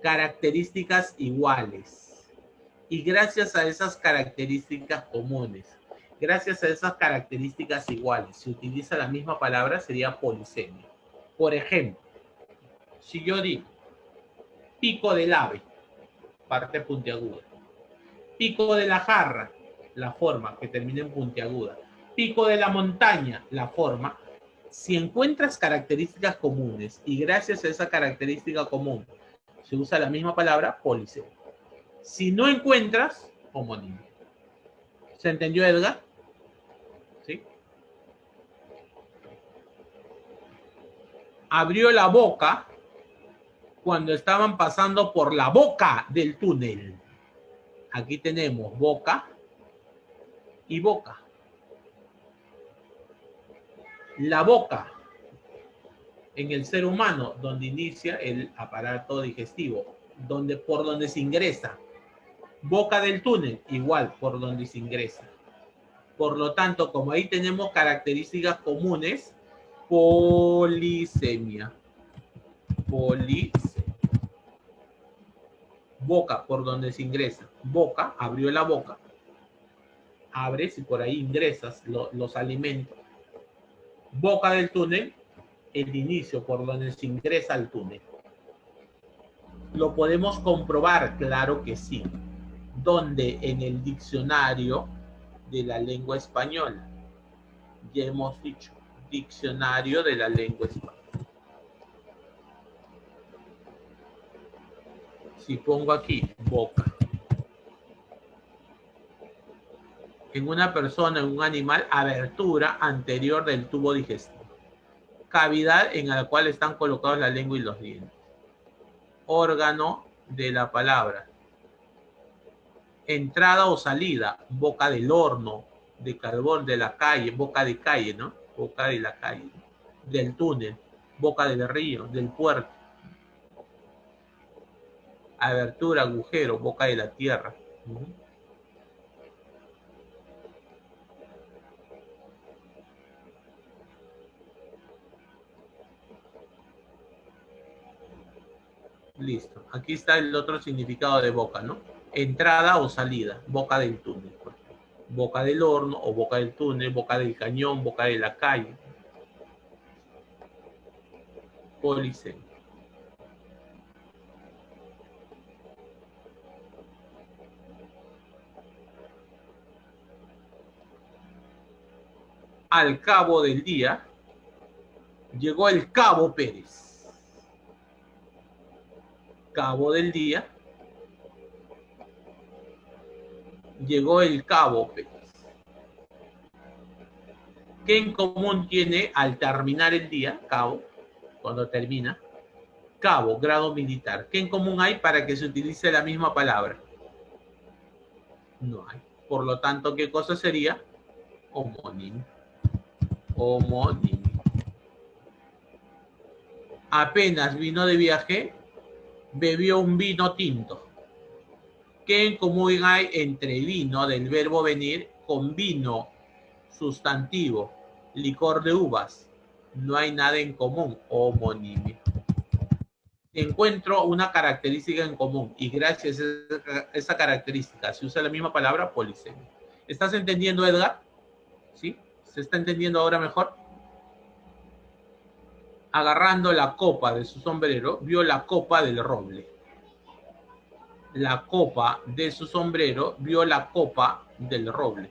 características iguales, y gracias a esas características comunes, gracias a esas características iguales, se utiliza la misma palabra, sería polisemia. Por ejemplo, si yo digo pico del ave, parte puntiaguda, pico de la jarra, la forma que termina en puntiaguda, pico de la montaña, la forma. Si encuentras características comunes y gracias a esa característica común se usa la misma palabra, polisemia. Si no encuentras, homónimo. ¿Se entendió, Edgar? ¿Sí? Abrió la boca cuando estaban pasando por la boca del túnel. Aquí tenemos boca y boca. La boca en el ser humano, donde inicia el aparato digestivo, por donde se ingresa. Boca del túnel, igual, por donde se ingresa. Por lo tanto, como ahí tenemos características comunes, polisemia. Polisemia. Boca, por donde se ingresa. Boca, abrió la boca. Abres y por ahí ingresas los alimentos. Boca del túnel, el inicio por donde se ingresa al túnel. ¿Lo podemos comprobar? Claro que sí. Donde en el diccionario de la lengua española. Ya hemos dicho, diccionario de la lengua española. Si pongo aquí boca, en una persona, en un animal, abertura anterior del tubo digestivo. Cavidad en la cual están colocados la lengua y los dientes. Órgano de la palabra. Entrada o salida, boca del horno, de carbón, de la calle, boca de calle, ¿no? Boca de la calle, del túnel, boca del río, del puerto. Abertura, agujero, boca de la tierra. Listo. Aquí está el otro significado de boca, ¿no? Entrada o salida, boca del túnel. Boca del horno o boca del túnel, boca del cañón, boca de la calle. Polisemia. Al cabo del día, llegó el Cabo Pérez. Cabo del día, llegó el Cabo Pérez. ¿Qué en común tiene al terminar el día, cabo, cuando termina? Cabo, grado militar. ¿Qué en común hay para que se utilice la misma palabra? No hay. Por lo tanto, ¿qué cosa sería? Homónimo. Homónimo. Apenas vino de viaje, bebió un vino tinto. ¿Qué en común hay entre vino, del verbo venir, con vino, sustantivo, licor de uvas? No hay nada en común. Homónimo. Encuentro una característica en común y gracias a esa característica se usa la misma palabra, polisemia. ¿Estás entendiendo, Edgar? ¿Sí? ¿Se está entendiendo ahora mejor? Agarrando la copa de su sombrero, vio la copa del roble. La copa de su sombrero vio la copa del roble.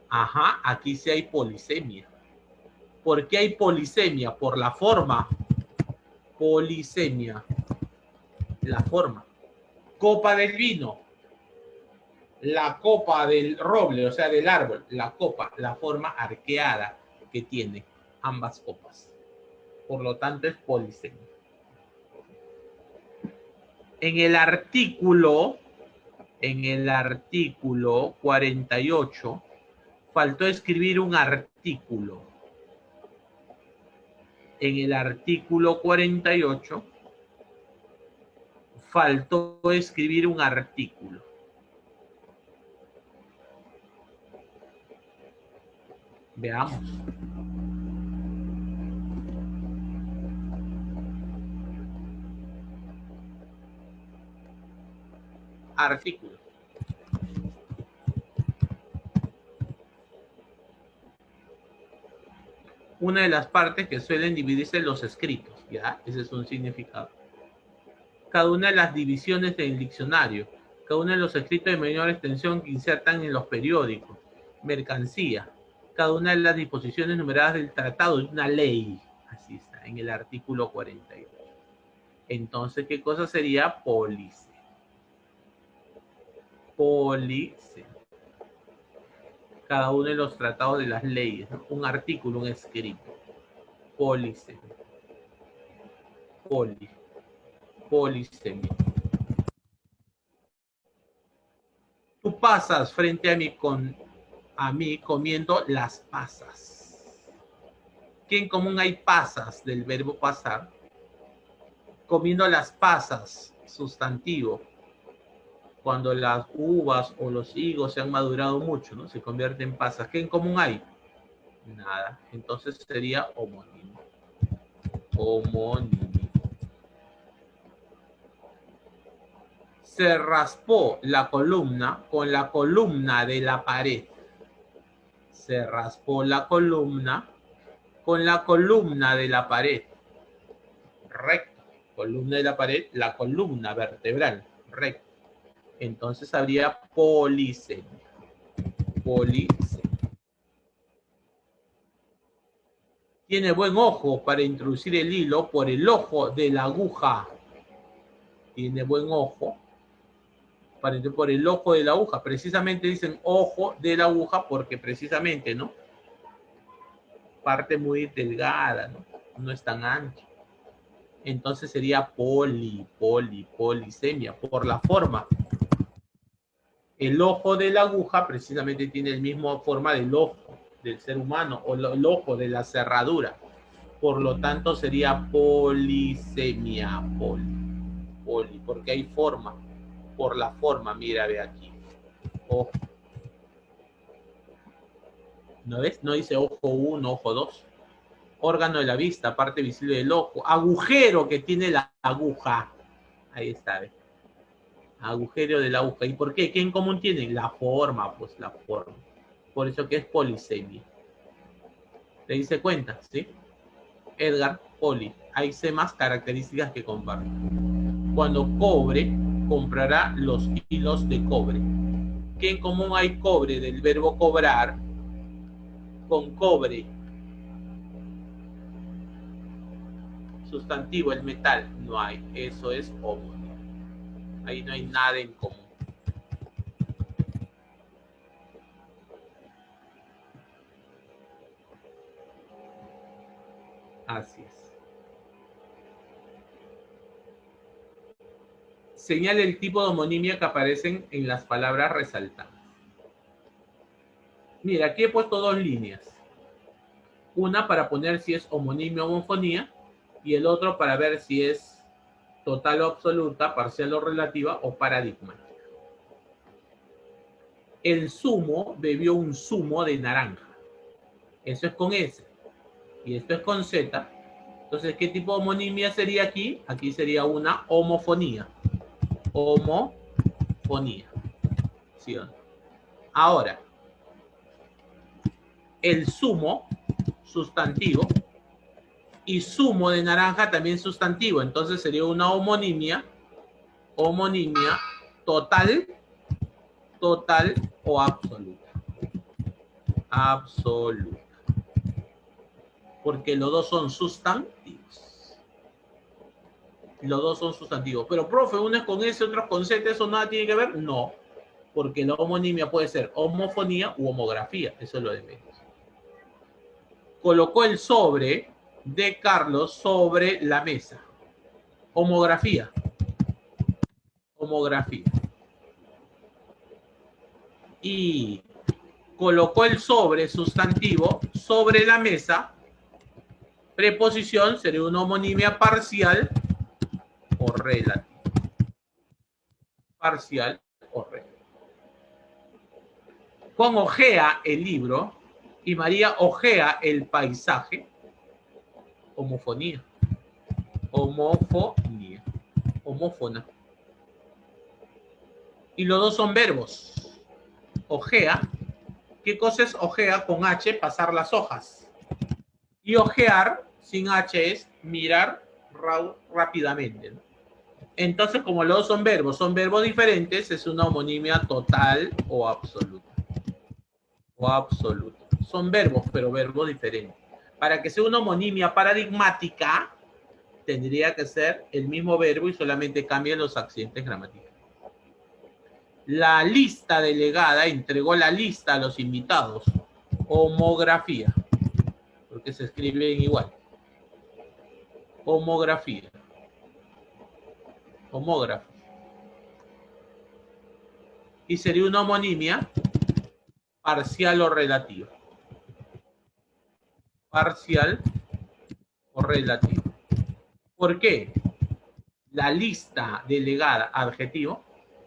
Ajá, aquí sí hay polisemia. ¿Por qué hay polisemia? Por la forma. Polisemia. La forma. Copa del vino. La copa del roble, o sea, del árbol. La copa, la forma arqueada que tiene ambas copas. Por lo tanto, es polisemia. En el artículo 48, faltó escribir un artículo. En el artículo 48 faltó escribir un artículo. Veamos. Artículo. Una de las partes que suelen dividirse en los escritos, ¿ya? Ese es un significado. Cada una de las divisiones del diccionario, cada uno de los escritos de menor extensión que insertan en los periódicos, mercancía, cada una de las disposiciones numeradas del tratado de una ley, así está, en el artículo 48. Entonces, ¿qué cosa sería pólice? Pólice. Cada uno de los tratados de las leyes, ¿no? Un artículo, un escrito. Pólice. Polisemia. Tú pasas frente a mí comiendo las pasas. ¿Qué en común hay pasas del verbo pasar? Comiendo las pasas, sustantivo. Cuando las uvas o los higos se han madurado mucho, ¿no? Se convierten en pasas. ¿Qué en común hay? Nada. Entonces sería homónimo. Homónimo. Se raspó la columna con la columna de la pared. Se raspó la columna con la columna de la pared. Recto. Columna de la pared, la columna vertebral. Recto. Entonces habría polisemia. Polisemia. Tiene buen ojo para introducir el hilo por el ojo de la aguja. Tiene buen ojo por el ojo de la aguja. Precisamente dicen ojo de la aguja porque precisamente, ¿no? Parte muy delgada, ¿no? No es tan ancha. Entonces sería polisemia, por la forma. El ojo de la aguja precisamente tiene la misma forma del ojo del ser humano o el ojo de la cerradura. Por lo tanto sería polisemia, poli, porque hay forma. Por la forma, mira, ve aquí. Ojo. ¿No ves? No dice ojo 1, ojo 2. Órgano de la vista, parte visible del ojo. Agujero que tiene la aguja. Ahí está, ¿ves? Agujero de la aguja. ¿Y por qué? ¿Qué en común tienen? La forma, pues la forma. Por eso que es polisemia. ¿Te dice cuenta? ¿Sí? Edgar, poli. Hay más características que comparten. Cuando cobre, comprará los hilos de cobre. ¿Qué en común hay cobre del verbo cobrar con cobre? Sustantivo, el metal. No hay. Eso es homónimo. Ahí no hay nada en común. Así es. Señala el tipo de homonimia que aparecen en las palabras resaltadas. Mira, aquí he puesto dos líneas. Una para poner si es homonimia o homofonía y el otro para ver si es total o absoluta, parcial o relativa o paradigmática. El zumo bebió un zumo de naranja. Eso es con S. Y esto es con Z. Entonces, ¿qué tipo de homonimia sería aquí? Aquí sería una homofonía. Homofonía. ¿Sí o no? Ahora, el zumo, sustantivo, y zumo de naranja también sustantivo. Entonces sería una homonimia total o absoluta. Absoluta. Porque los dos son sustantivos. Los dos son sustantivos. Pero, profe, uno es con S, otro es con Z, ¿eso nada tiene que ver? No. Porque la homonimia puede ser homofonía u homografía. Eso es lo de menos. Colocó el sobre de Carlos sobre la mesa. Homografía. Homografía. Y colocó el sobre sustantivo sobre la mesa. Preposición sería una homonimia parcial o relativa. parcial o regla. Juan ojea el libro y María ojea el paisaje. Homofonía. Homofonía. Homófona. Y los dos son verbos. Ojea. ¿Qué cosa es ojea con H? Pasar las hojas. Y ojear sin H es mirar rápidamente, ¿no? Entonces, como los dos son verbos diferentes, es una homonimia total o absoluta. O absoluta. Son verbos, pero verbos diferentes. Para que sea una homonimia paradigmática, tendría que ser el mismo verbo y solamente cambian los accidentes gramaticales. La lista delegada entregó la lista a los invitados. Homografía. Porque se escriben igual. Homografía. Homógrafo. Y sería una homonimia parcial o relativa. Parcial o relativa. ¿Por qué? La lista delegada, adjetivo,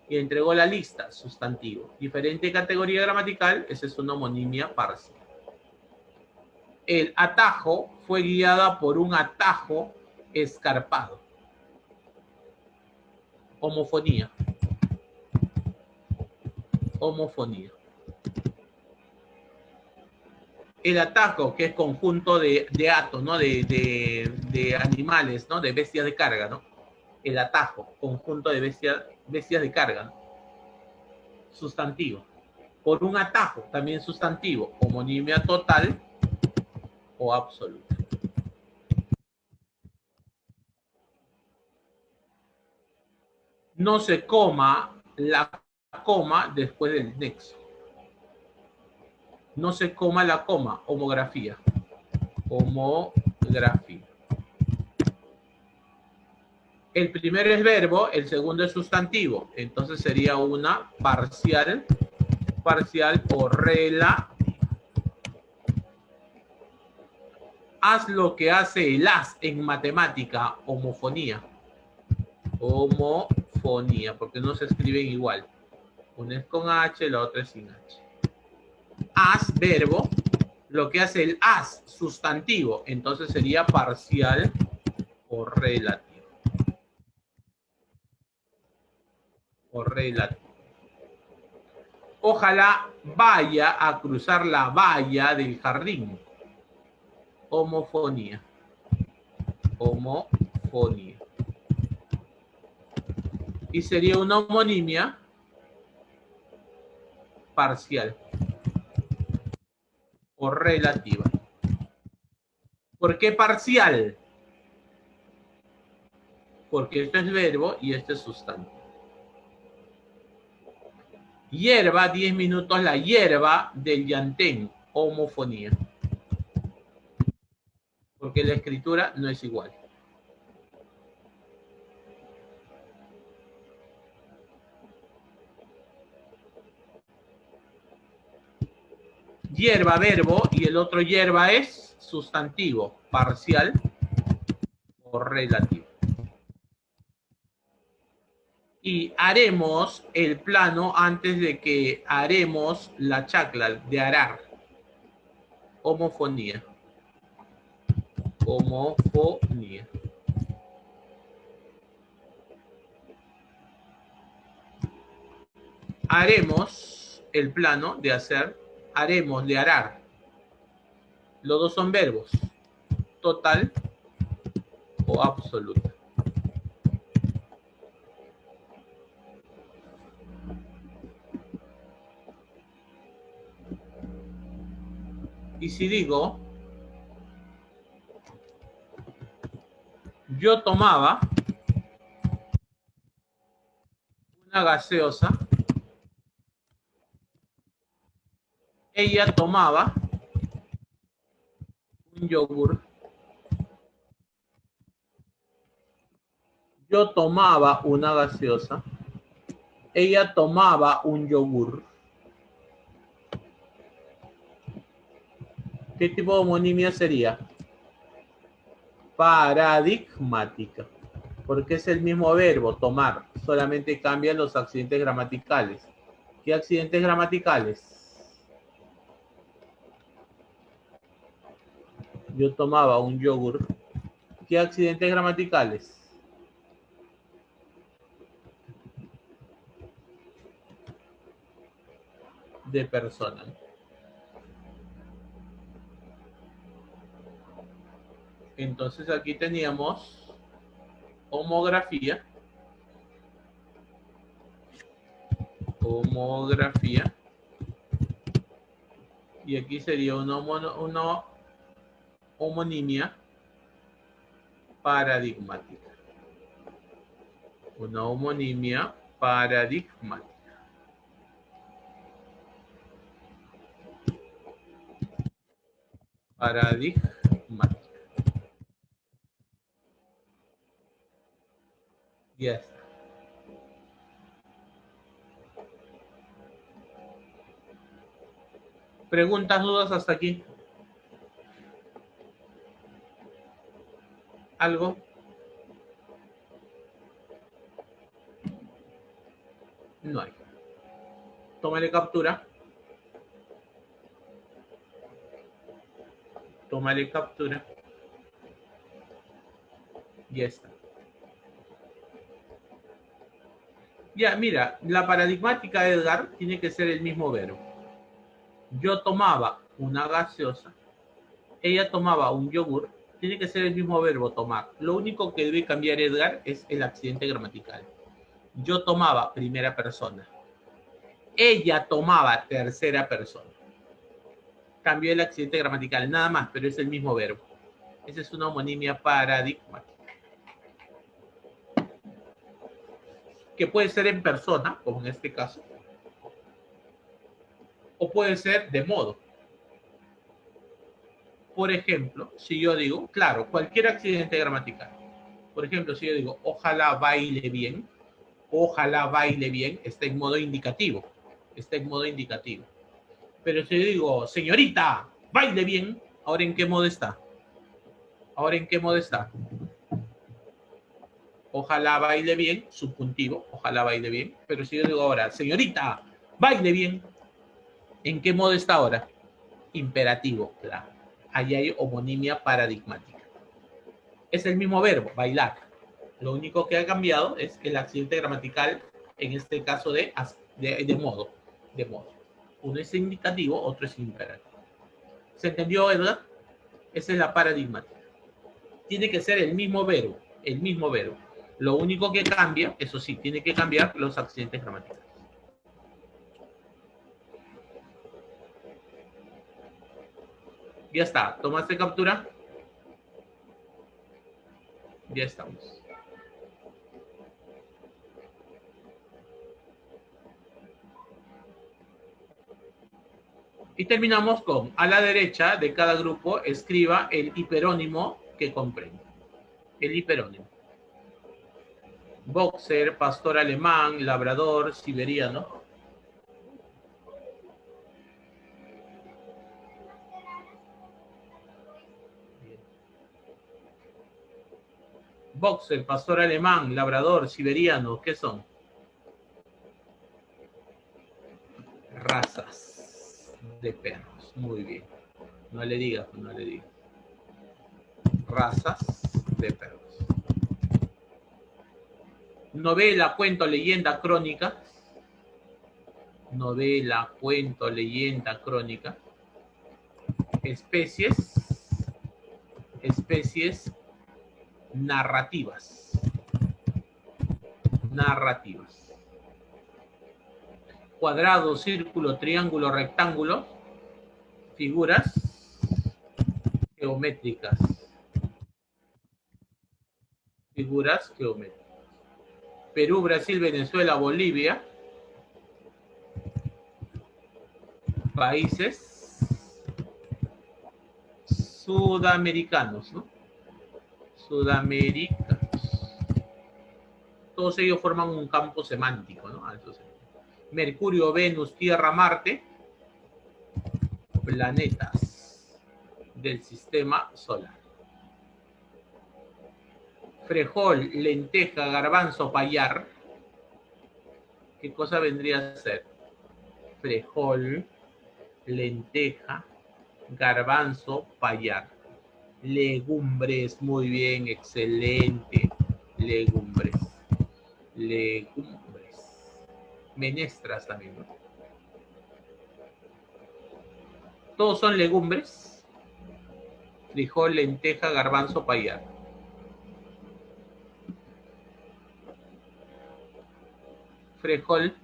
y entregó la lista, sustantivo. Diferente categoría gramatical, esa es una homonimia parcial. El atajo fue guiada por un atajo escarpado. Homofonía. Homofonía. El atajo, que es conjunto de atos, ¿no? De animales, ¿no? De bestias de carga, ¿no? El atajo, conjunto de bestias de carga, ¿no? Sustantivo. Por un atajo, también sustantivo. Homonimia total o absoluta. No se coma la coma después del nexo. No se coma la coma, homografía. Homografía. El primero es verbo, el segundo es sustantivo. Entonces sería una parcial o relativa. Haz lo que hace el haz en matemática, homofonía. Homofonía, porque no se escriben igual. Una es con H, la otra es sin H. Haz, verbo. Lo que hace el haz, sustantivo. Entonces sería parcial o relativo. O relativo. Ojalá vaya a cruzar la valla del jardín. Homofonía. Homofonía. Y sería una homonimia parcial o relativa. ¿Por qué parcial? Porque esto es verbo y esto es sustantivo. Hierba, 10 minutos la hierba del llantén. Homofonía. Porque la escritura no es igual. Hierba, verbo, y el otro hierba es sustantivo, parcial o relativo. Y haremos el plano antes de que haremos la chacla de arar. Homofonía. Homofonía. Haremos el plano de hacer, haremos de arar. Los dos son verbos, total o absoluta. Y si digo, yo tomaba una gaseosa, ella tomaba un yogur, yo tomaba una gaseosa, ella tomaba un yogur. ¿Qué tipo de homonimia sería? Paradigmática. Porque es el mismo verbo, tomar. Solamente cambian los accidentes gramaticales. ¿Qué accidentes gramaticales? Yo tomaba un yogur. ¿Qué accidentes gramaticales? De persona. Entonces aquí teníamos homografía. Homografía. Y aquí sería una homonimia paradigmática. Una homonimia paradigmática. Paradigmática. Ya está. ¿Preguntas, dudas hasta aquí? ¿Algo? No hay. Tómale captura. Tómale captura. Ya está. Ya, mira, la paradigmática, Edgar, tiene que ser el mismo verbo. Yo tomaba una gaseosa, ella tomaba un yogur, tiene que ser el mismo verbo, tomar. Lo único que debe cambiar, Edgar, es el accidente gramatical. Yo tomaba primera persona. Ella tomaba tercera persona. Cambió el accidente gramatical, nada más, pero es el mismo verbo. Esa es una homonimia paradigmática. Que puede ser en persona, como en este caso, o puede ser de modo. Por ejemplo, si yo digo, claro, cualquier accidente gramatical. Por ejemplo, si yo digo, ojalá baile bien, está en modo indicativo. Está en modo indicativo. Pero si yo digo, señorita, baile bien, ¿ahora en qué modo está? ¿Ahora en qué modo está? Ojalá baile bien, subjuntivo, ojalá baile bien. Pero si yo digo ahora, señorita, baile bien, ¿en qué modo está ahora? Imperativo, claro. Ahí hay homonimia paradigmática. Es el mismo verbo, bailar. Lo único que ha cambiado es el accidente gramatical, en este caso de modo. De modo. Uno es indicativo, otro es imperativo. ¿Se entendió, Edgar? Esa es la paradigmática. Tiene que ser el mismo verbo, el mismo verbo. Lo único que cambia, eso sí, tiene que cambiar los accidentes gramaticales. Ya está. ¿Tomaste captura? Ya estamos. Y terminamos con, a la derecha de cada grupo, escriba el hiperónimo que comprende. El hiperónimo. Boxer, pastor alemán, labrador, siberiano. Boxer, pastor alemán, labrador, siberiano, ¿qué son? Razas de perros. Muy bien. No le digas, no le digas. Razas de perros. Novela, cuento, leyenda, crónica. Novela, cuento, leyenda, crónica. Especies. Especies narrativas. Narrativas. Cuadrado, círculo, triángulo, rectángulo. Figuras geométricas. Figuras geométricas. Perú, Brasil, Venezuela, Bolivia. Países sudamericanos, ¿no? Sudamericanos. Todos ellos forman un campo semántico, ¿no? Entonces, Mercurio, Venus, Tierra, Marte, planetas del sistema solar. frijol, lenteja, garbanzo, payar. ¿Qué cosa vendría a ser? Frijol, lenteja, garbanzo, payar. Legumbres, muy bien, excelente. Legumbres. Legumbres. Menestras también, ¿no? Todos son legumbres. Frijol, lenteja, garbanzo, payar. Frijol.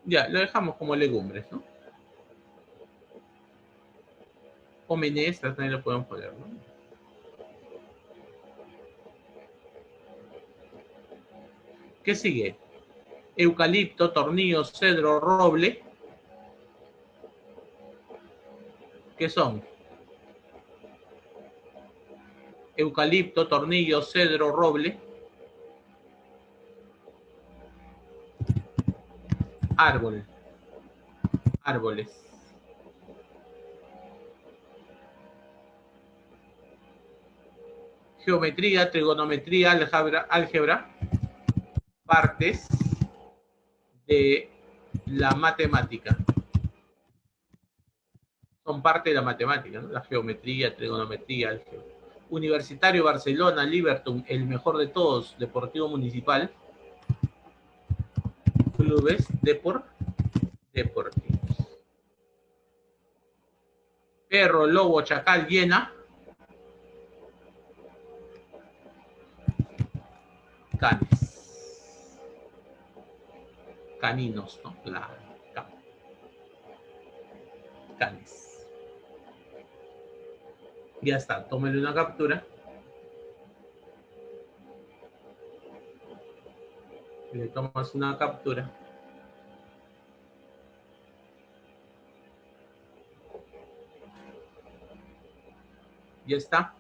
Ya, lo dejamos como legumbres, ¿no? O menestras también lo podemos poner, ¿no? ¿Qué sigue? Eucalipto, tornillo, cedro, roble. ¿Qué son? Eucalipto, tornillo, cedro, roble. Árbol. Árboles. Geometría, trigonometría, álgebra, partes de la matemática. Son parte de la matemática, ¿no? La geometría, trigonometría, álgebra. Universitario, Barcelona, Liverpool, el mejor de todos, Deportivo Municipal. Clubes deportivos. Perro, lobo, chacal, hiena. Canes. Caninos, ¿no? Canes. Ya está, tómele una captura. Le tomas una captura. Ya está.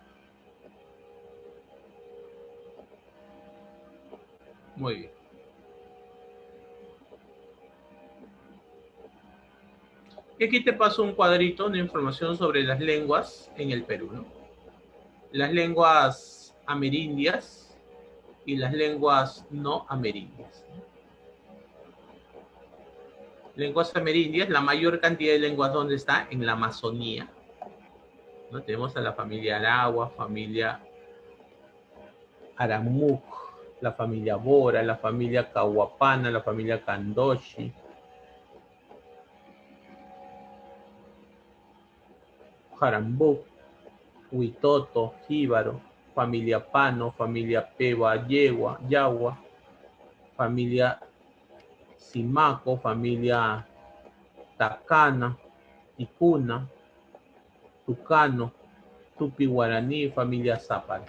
Muy bien. Y aquí te paso un cuadrito de información sobre las lenguas en el Perú, ¿no? Las lenguas amerindias y las lenguas no amerindias. Lenguas amerindias, la mayor cantidad de lenguas, ¿dónde está? En la Amazonía, ¿no? Tenemos a la familia Aragua, familia Aramuk, la familia Bora, la familia Cahuapana, la familia Candoshi, Jarambuc, Huitoto, Jíbaro, familia Pano, familia Peba, Yagua, familia Simaco, familia Tacana, Ticuna, Tucano, Tupi Guaraní, familia Zápara.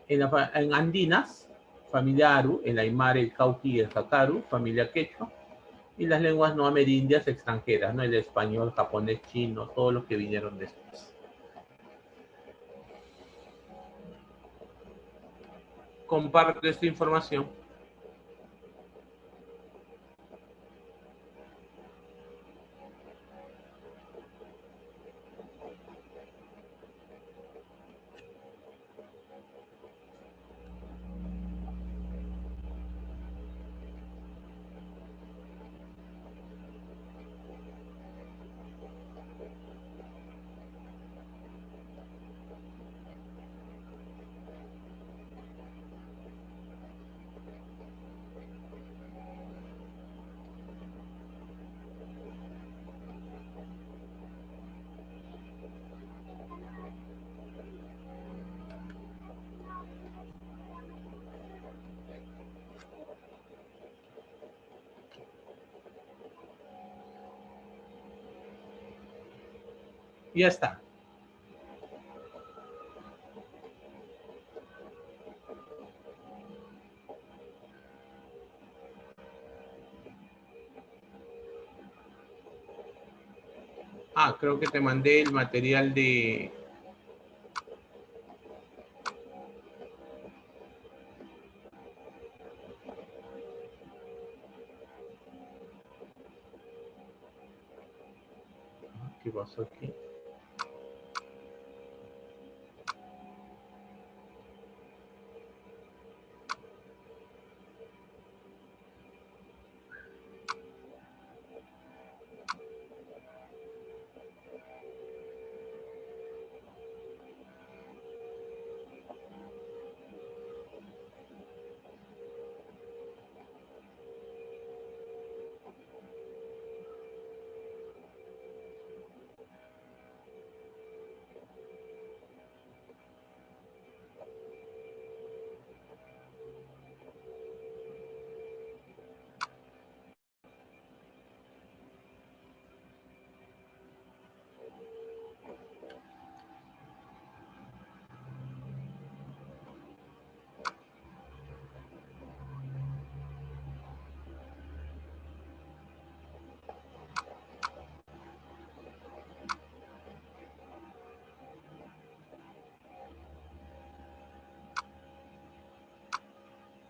En Andinas, familia Aru, el Aymara, el Cauqui y el Jacaru, familia Quechua, y las lenguas no amerindias extranjeras, ¿no? El español, japonés, chino, todos los que vinieron después. Comparto esta información. Ya está. Ah, creo que te mandé el material de... ¿Qué pasó aquí?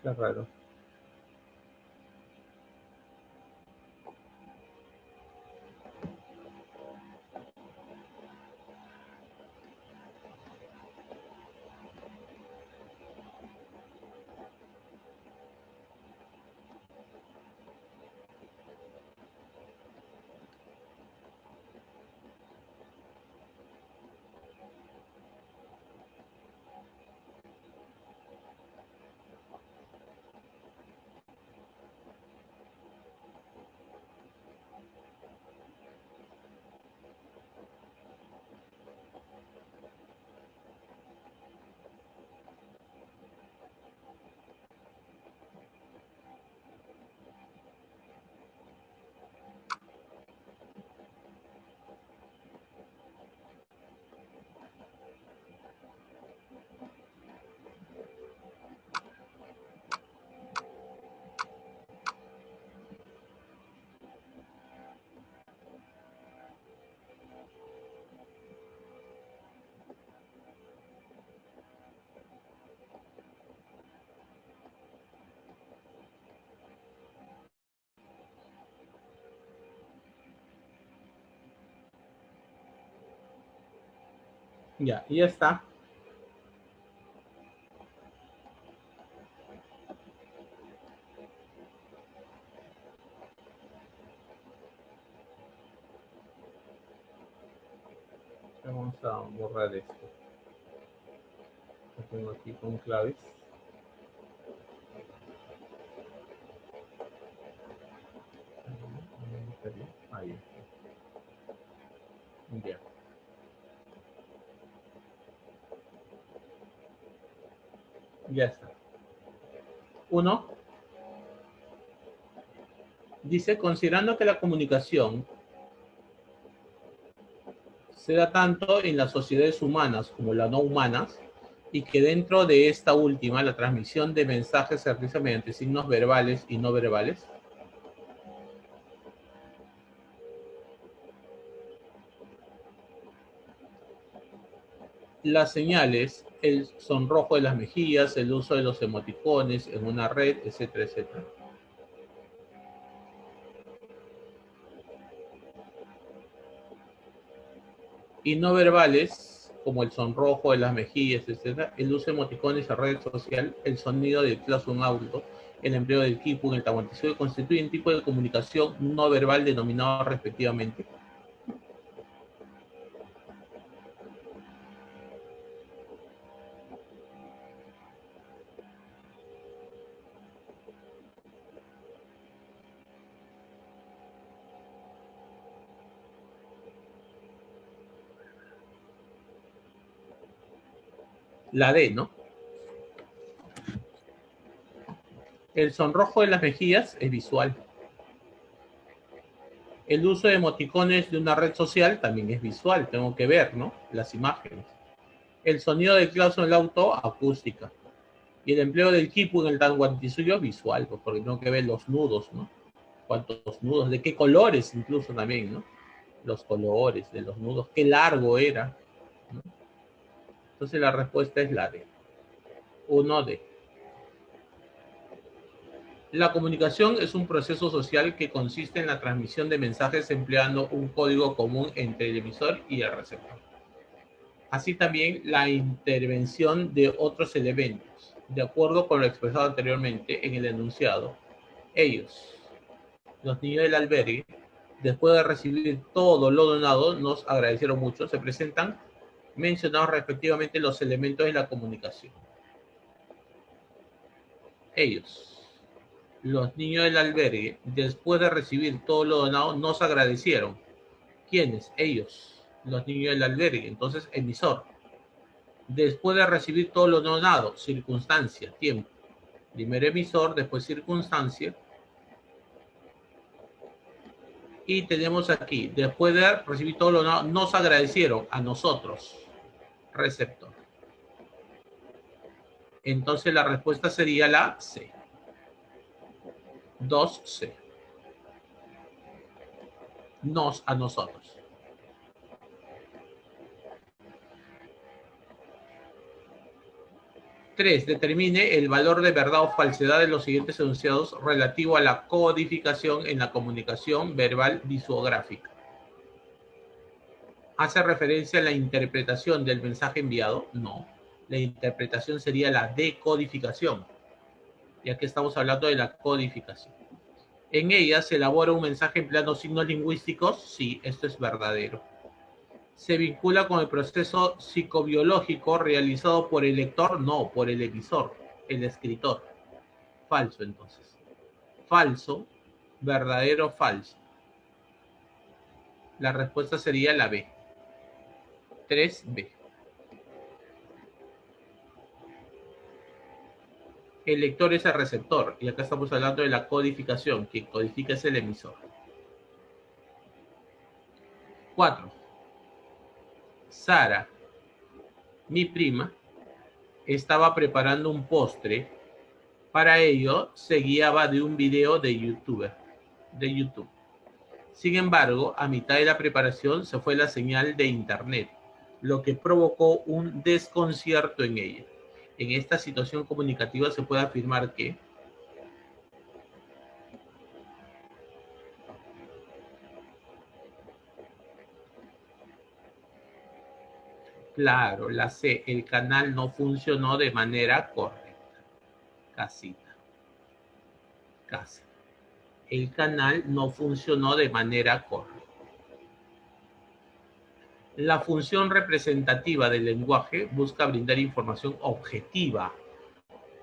Qué raro. Ya está. Vamos a borrar esto. Lo tengo aquí con claves. Ahí. Ya. Ya está. Uno, dice, considerando que la comunicación se da tanto en las sociedades humanas como las no humanas, y que dentro de esta última, la transmisión de mensajes se realiza mediante signos verbales y no verbales, las señales, el sonrojo de las mejillas, el uso de los emoticones en una red, etcétera, etcétera. Y no verbales, como el sonrojo de las mejillas, etcétera, el uso de emoticones en red social, el sonido del claxon audio, el empleo del kipu en el tahuantinsuyo constituyen tipo de comunicación no verbal denominado respectivamente. La D, ¿no? El sonrojo de las mejillas es visual. El uso de emoticones de una red social también es visual, tengo que ver, ¿no? Las imágenes. El sonido del claxon del auto, acústica. Y el empleo del kipu en el tahuantinsuyo, visual, pues, porque tengo que ver los nudos, ¿no? Cuántos nudos, de qué colores incluso también, ¿no? los colores de los nudos, qué largo era, ¿no? Entonces la respuesta es la D. 1D. La comunicación es un proceso social que consiste en la transmisión de mensajes empleando un código común entre el emisor y el receptor. Así también la intervención de otros elementos. De acuerdo con lo expresado anteriormente en el enunciado, ellos, los niños del albergue, después de recibir todo lo donado, nos agradecieron mucho. Se presentan mencionados respectivamente los elementos de la comunicación. Ellos, los niños del albergue, después de recibir todo lo donado, nos agradecieron. ¿Quiénes? Ellos, los niños del albergue. Entonces, emisor. Después de recibir todo lo donado, circunstancia, tiempo. Primero emisor, después circunstancia. Y tenemos aquí, después de recibir todo lo donado, nos agradecieron a nosotros, receptor. Entonces la respuesta sería la C. 2C. Nos a nosotros. Tres, determine el valor de verdad o falsedad de los siguientes enunciados relativo a la codificación en la comunicación verbal visuográfica. ¿Hace referencia a la interpretación del mensaje enviado? No. La interpretación sería la decodificación, ya que estamos hablando de la codificación. ¿En ella se elabora un mensaje empleando signos lingüísticos? Sí, esto es verdadero. ¿Se vincula con el proceso psicobiológico realizado por el lector? No, por el emisor, el escritor. Falso, entonces. Falso, verdadero, falso. La respuesta sería la B. 3B. El lector es el receptor, y acá estamos hablando de la codificación. Quien codifica es el emisor. 4. Sara, mi prima, estaba preparando un postre. Para ello, se guiaba de un video de YouTube. Sin embargo, a mitad de la preparación se fue la señal de internet, lo que provocó un desconcierto en ella. En esta situación comunicativa se puede afirmar que claro, la C, el canal no funcionó de manera correcta. Casita. Casa. El canal no funcionó de manera correcta. La función representativa del lenguaje busca brindar información objetiva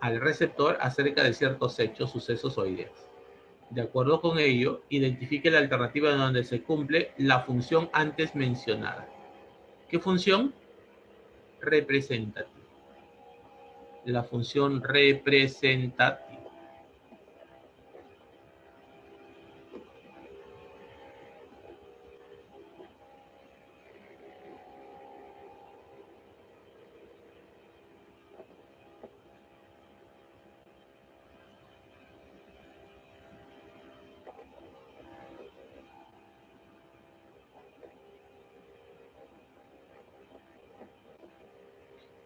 al receptor acerca de ciertos hechos, sucesos o ideas. De acuerdo con ello, identifique la alternativa donde se cumple la función antes mencionada. ¿Qué función? Representativa. La función representativa.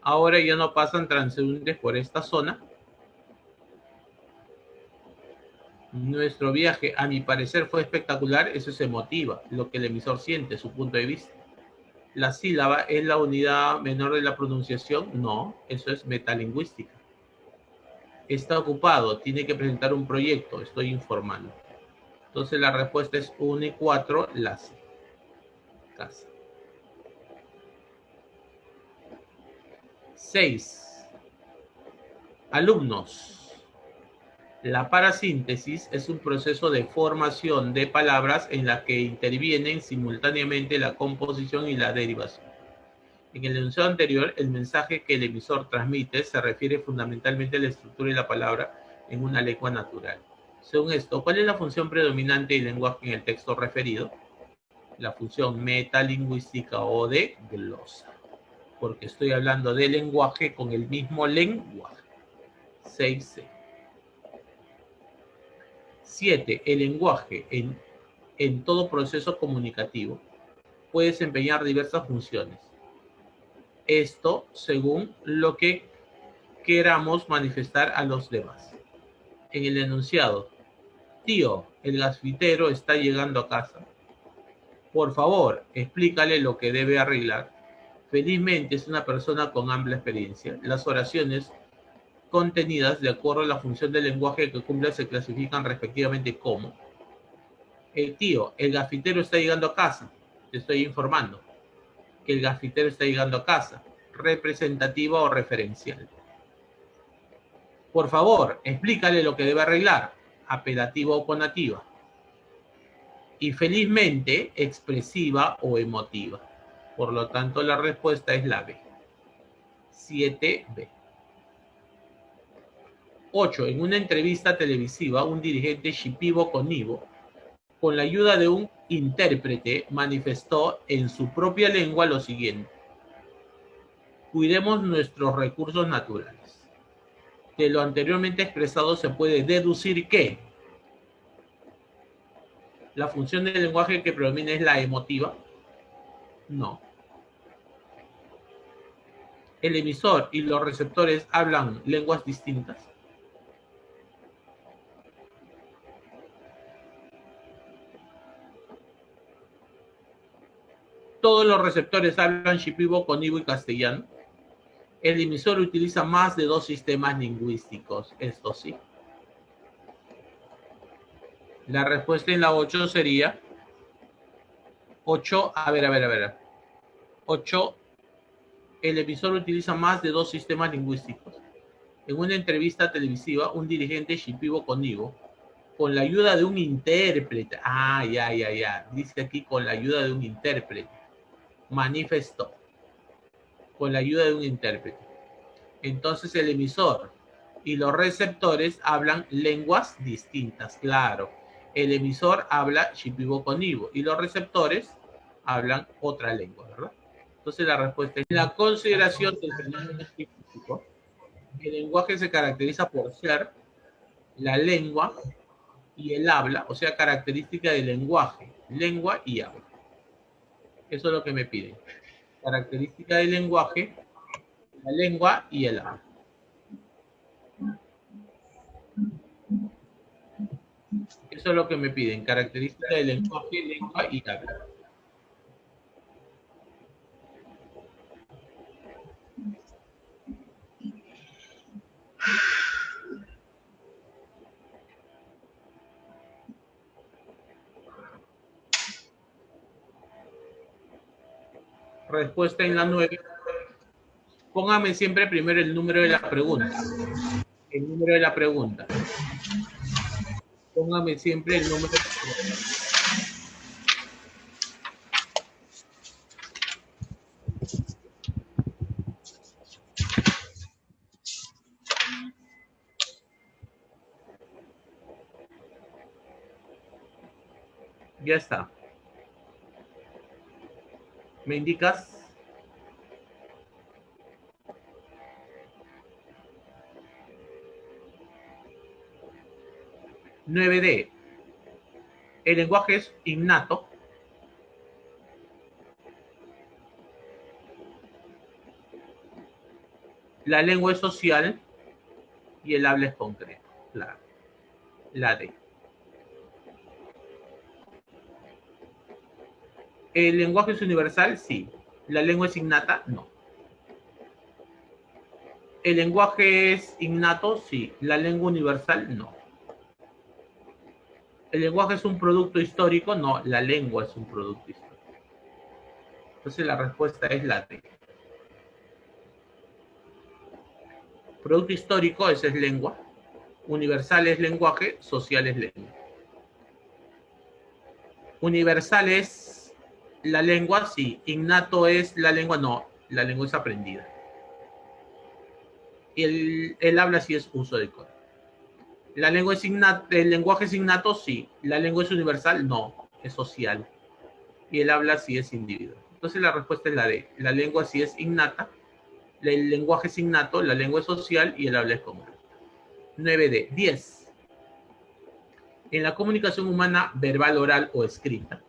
Ahora ya no pasan transeúntes por esta zona. Nuestro viaje, a mi parecer, fue espectacular. Eso es emotiva, lo que el emisor siente, su punto de vista. ¿La sílaba es la unidad menor de la pronunciación? No, eso es metalingüística. Está ocupado, tiene que presentar un proyecto, estoy informando. Entonces la respuesta es 1 y 4, la C. Casa. 6. Alumnos. La parasíntesis es un proceso de formación de palabras en la que intervienen simultáneamente la composición y la derivación. En el enunciado anterior, el mensaje que el emisor transmite se refiere fundamentalmente a la estructura de la palabra en una lengua natural. Según esto, ¿cuál es la función predominante del lenguaje en el texto referido? La función metalingüística o de glosa, porque estoy hablando de lenguaje con el mismo lenguaje. 6C. 7. El lenguaje en todo proceso comunicativo puede desempeñar diversas funciones. Esto según lo que queramos manifestar a los demás. En el enunciado, tío, el gasfitero está llegando a casa. Por favor, explícale lo que debe arreglar. Felizmente es una persona con amplia experiencia. Las oraciones contenidas de acuerdo a la función del lenguaje que cumple se clasifican respectivamente como: el tío, el gafitero está llegando a casa. Te estoy informando que el gafitero está llegando a casa. Representativa o referencial. Por favor, explícale lo que debe arreglar. Apelativa o conativa. Y felizmente, expresiva o emotiva. Por lo tanto, la respuesta es la B. 7B. 8. En una entrevista televisiva, un dirigente shipibo conibo, con la ayuda de un intérprete, manifestó en su propia lengua lo siguiente: cuidemos nuestros recursos naturales. De lo anteriormente expresado se puede deducir que la función del lenguaje que predomina es la emotiva. No. El emisor y los receptores hablan lenguas distintas. Todos los receptores hablan shipibo, conibo y castellano. El emisor utiliza más de 2 sistemas lingüísticos. Esto sí. La respuesta en la 8 sería 8. A ver. 8. El emisor utiliza más de 2 sistemas lingüísticos. En una entrevista televisiva, un dirigente shipibo conibo, con la ayuda de un intérprete, ya. Dice aquí con la ayuda de un intérprete, manifestó. Con la ayuda de un intérprete. Entonces el emisor y los receptores hablan lenguas distintas, claro. El emisor habla shipibo conibo y los receptores hablan otra lengua, ¿verdad? Entonces la respuesta es: en la consideración del fenómeno científico, el lenguaje se caracteriza por ser la lengua y el habla, o sea, característica del lenguaje, lengua y habla. Eso es lo que me piden. Característica del lenguaje, la lengua y el habla. Eso es lo que me piden. Característica del lenguaje, lengua y habla. Respuesta en la 9. Póngame siempre primero el número de la pregunta. El número de la pregunta. Póngame siempre el número de la pregunta. Ya está. ¿Me indicas? (9D). El lenguaje es innato. La lengua es social y el habla es concreto. Claro. La D. ¿El lenguaje es universal? Sí. ¿La lengua es innata? No. ¿El lenguaje es innato? Sí. ¿La lengua universal? No. ¿El lenguaje es un producto histórico? No. La lengua es un producto histórico. Entonces la respuesta es la D. Producto histórico, esa es lengua. Universal es lenguaje, social es lengua. Universal es la lengua, sí. Innato es la lengua, no. La lengua es aprendida. Y el habla sí es uso de código. ¿La lengua es innata? ¿El lenguaje es innato? Sí. ¿La lengua es universal? No. Es social. Y el habla sí es individual. Entonces la respuesta es la D. La lengua sí es innata. El lenguaje es innato, la lengua es social y el habla es común. 9D. 10. En la comunicación humana verbal, oral o escrita,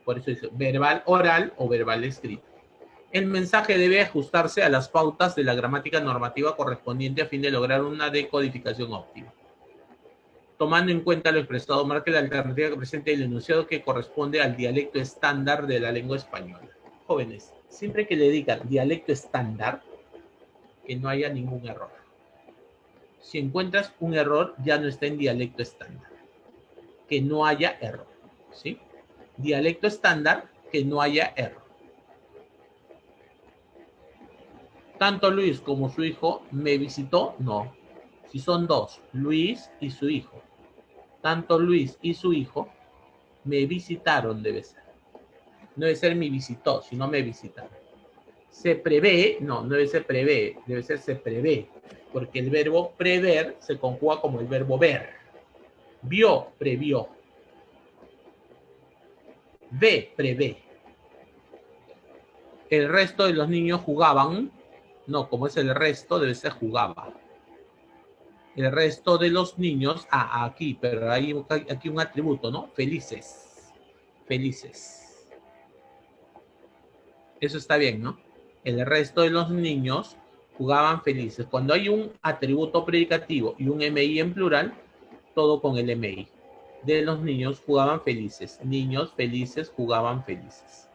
Por eso dice verbal oral o verbal escrito. El mensaje debe ajustarse a las pautas de la gramática normativa correspondiente a fin de lograr una decodificación óptima. Tomando en cuenta lo expresado, marque la alternativa que presente el enunciado que corresponde al dialecto estándar de la lengua española. Jóvenes, siempre que le digan dialecto estándar, que no haya ningún error. Si encuentras un error, ya no está en dialecto estándar. Que no haya error, ¿sí? Dialecto estándar, que no haya error. Tanto Luis como su hijo me visitó, no. Si son dos, Luis y su hijo. Tanto Luis y su hijo me visitaron, debe ser. No debe ser me visitó, sino me visitaron. Se prevé, no debe ser prevé, debe ser se prevé, porque el verbo prever se conjuga como el verbo ver. Vio, previó. Ve, prevé. El resto de los niños jugaban, no, como es el resto, debe ser jugaba. El resto de los niños, aquí, pero hay aquí un atributo, ¿no? Felices. Felices. Eso está bien, ¿no? El resto de los niños jugaban felices. Cuando hay un atributo predicativo y un MI en plural, todo con el MI. De los niños jugaban felices. Niños felices jugaban felices.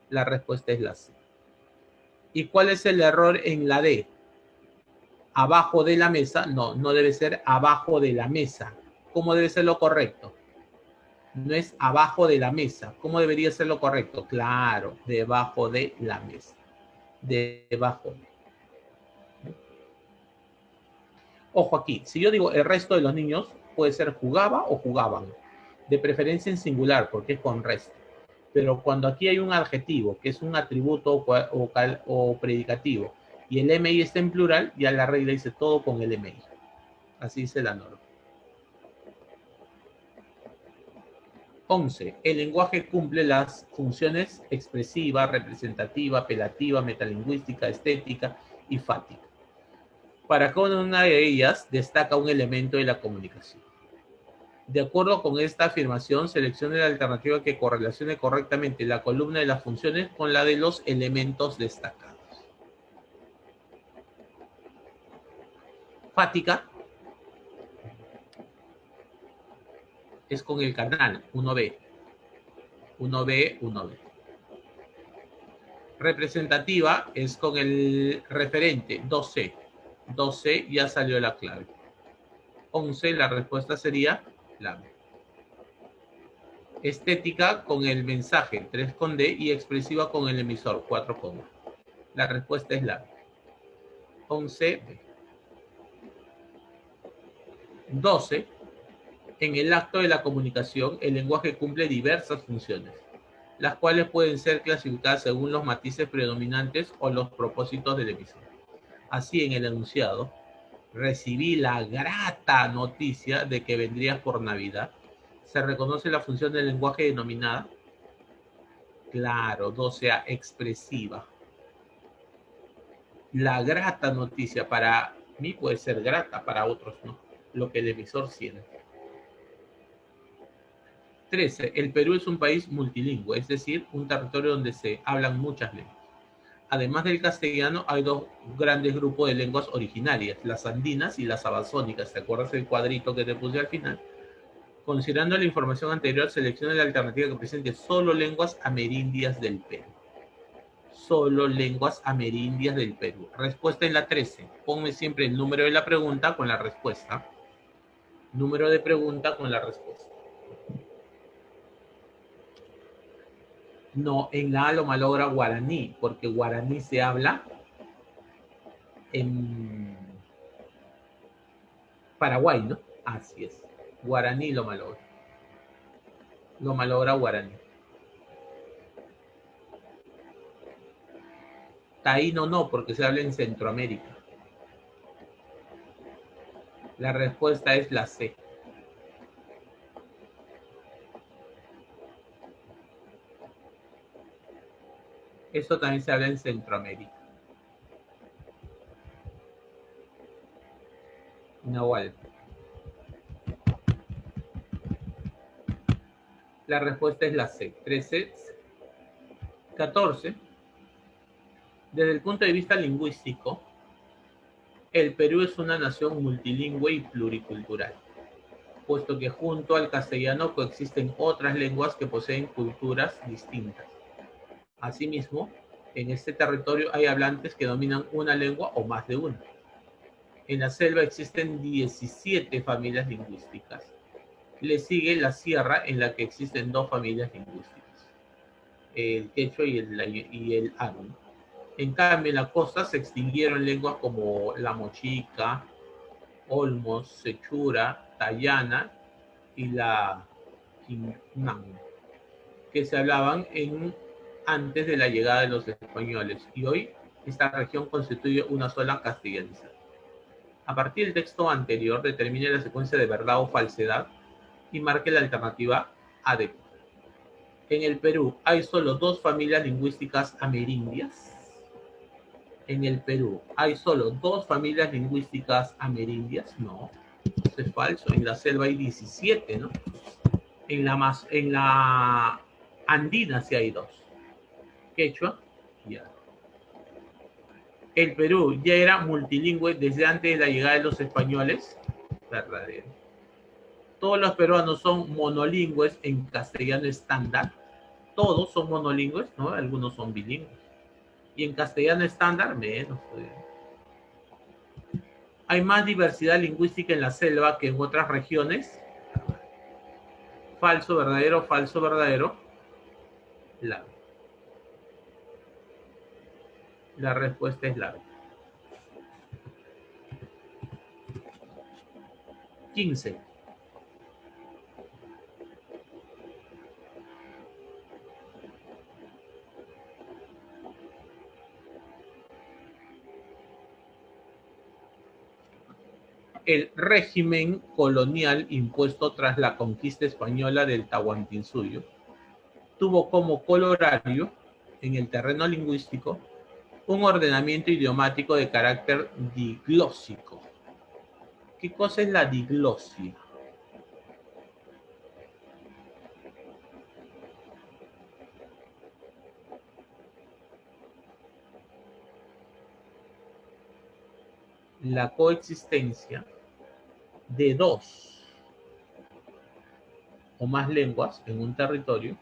La respuesta es la C. ¿Y cuál es el error en la D? Abajo de la mesa, no debe ser abajo de la mesa. ¿Cómo debe ser lo correcto? No es abajo de la mesa. ¿Cómo debería ser lo correcto? Claro, debajo de la mesa. Debajo. Ojo aquí, si yo digo el resto de los niños, puede ser jugaba o jugaban. De preferencia en singular, porque es con resto. Pero cuando aquí hay un adjetivo, que es un atributo o predicativo, y el MI está en plural, ya la regla dice todo con el MI. Así dice la norma. 11. El lenguaje cumple las funciones expresiva, representativa, apelativa, metalingüística, estética y fática. Para cada una de ellas destaca un elemento de la comunicación. De acuerdo con esta afirmación, seleccione la alternativa que correlacione correctamente la columna de las funciones con la de los elementos destacados. Fática es con el canal 1B. 1B, 1B. Representativa es con el referente 2C. 2C ya salió la clave. 11, la respuesta sería la B. Estética con el mensaje 3 con D y expresiva con el emisor 4 con D. La respuesta es la B. 11B. 12. En el acto de la comunicación, el lenguaje cumple diversas funciones, las cuales pueden ser clasificadas según los matices predominantes o los propósitos del emisor. Así, en el enunciado, recibí la grata noticia de que vendrías por Navidad. ¿Se reconoce la función del lenguaje denominada? Claro, 12A, expresiva. La grata noticia para mí puede ser grata, para otros no. Lo que el emisor siente. 13. El Perú es un país multilingüe, es decir, un territorio donde se hablan muchas lenguas. Además del castellano, hay dos grandes grupos de lenguas originarias, las andinas y las amazónicas. ¿Te acuerdas del cuadrito que te puse al final? Considerando la información anterior, seleccione la alternativa que presente solo lenguas amerindias del Perú. Solo lenguas amerindias del Perú. Respuesta en la 13. Ponme siempre el número de la pregunta con la respuesta. Número de pregunta con la respuesta. No, en la A lo malogra guaraní, porque guaraní se habla en Paraguay, ¿no? Así es. Guaraní lo malogra. Lo malogra guaraní. Taíno no, porque se habla en Centroamérica. La respuesta es la C. Eso también se habla en Centroamérica. Nahual. La respuesta es la C, 13. 14. Desde el punto de vista lingüístico, el Perú es una nación multilingüe y pluricultural, puesto que junto al castellano coexisten otras lenguas que poseen culturas distintas. Asimismo, en este territorio hay hablantes que dominan una lengua o más de una. En la selva existen 17 familias lingüísticas. Le sigue la sierra, en la que existen 2 familias lingüísticas, el quechua y el aru. En cambio, en la costa se extinguieron lenguas como la mochica, olmos, sechura, tayana y la quimán, que se hablaban antes de la llegada de los españoles, y hoy esta región constituye una sola castellanizada. A partir del texto anterior, determine la secuencia de verdad o falsedad y marque la alternativa adecuada. En el Perú hay solo 2 familias lingüísticas amerindias. En el Perú hay solo 2 familias lingüísticas amerindias. No, eso es falso. En la selva hay 17, ¿no? En la andina sí hay 2. Quechua y aru. El Perú ya era multilingüe desde antes de la llegada de los españoles. Verdadero. Todos los peruanos son monolingües en castellano estándar. Todos son monolingües, ¿no? Algunos son bilingües. Y en castellano estándar, menos. Hay más diversidad lingüística en la selva que en otras regiones. Falso, verdadero, falso, verdadero. La respuesta es larga. 15. El régimen colonial impuesto tras la conquista española del Tahuantinsuyo tuvo como corolario, en el terreno lingüístico, un ordenamiento idiomático de carácter diglósico. ¿Qué cosa es la diglosia? La coexistencia de 2 o más lenguas en un territorio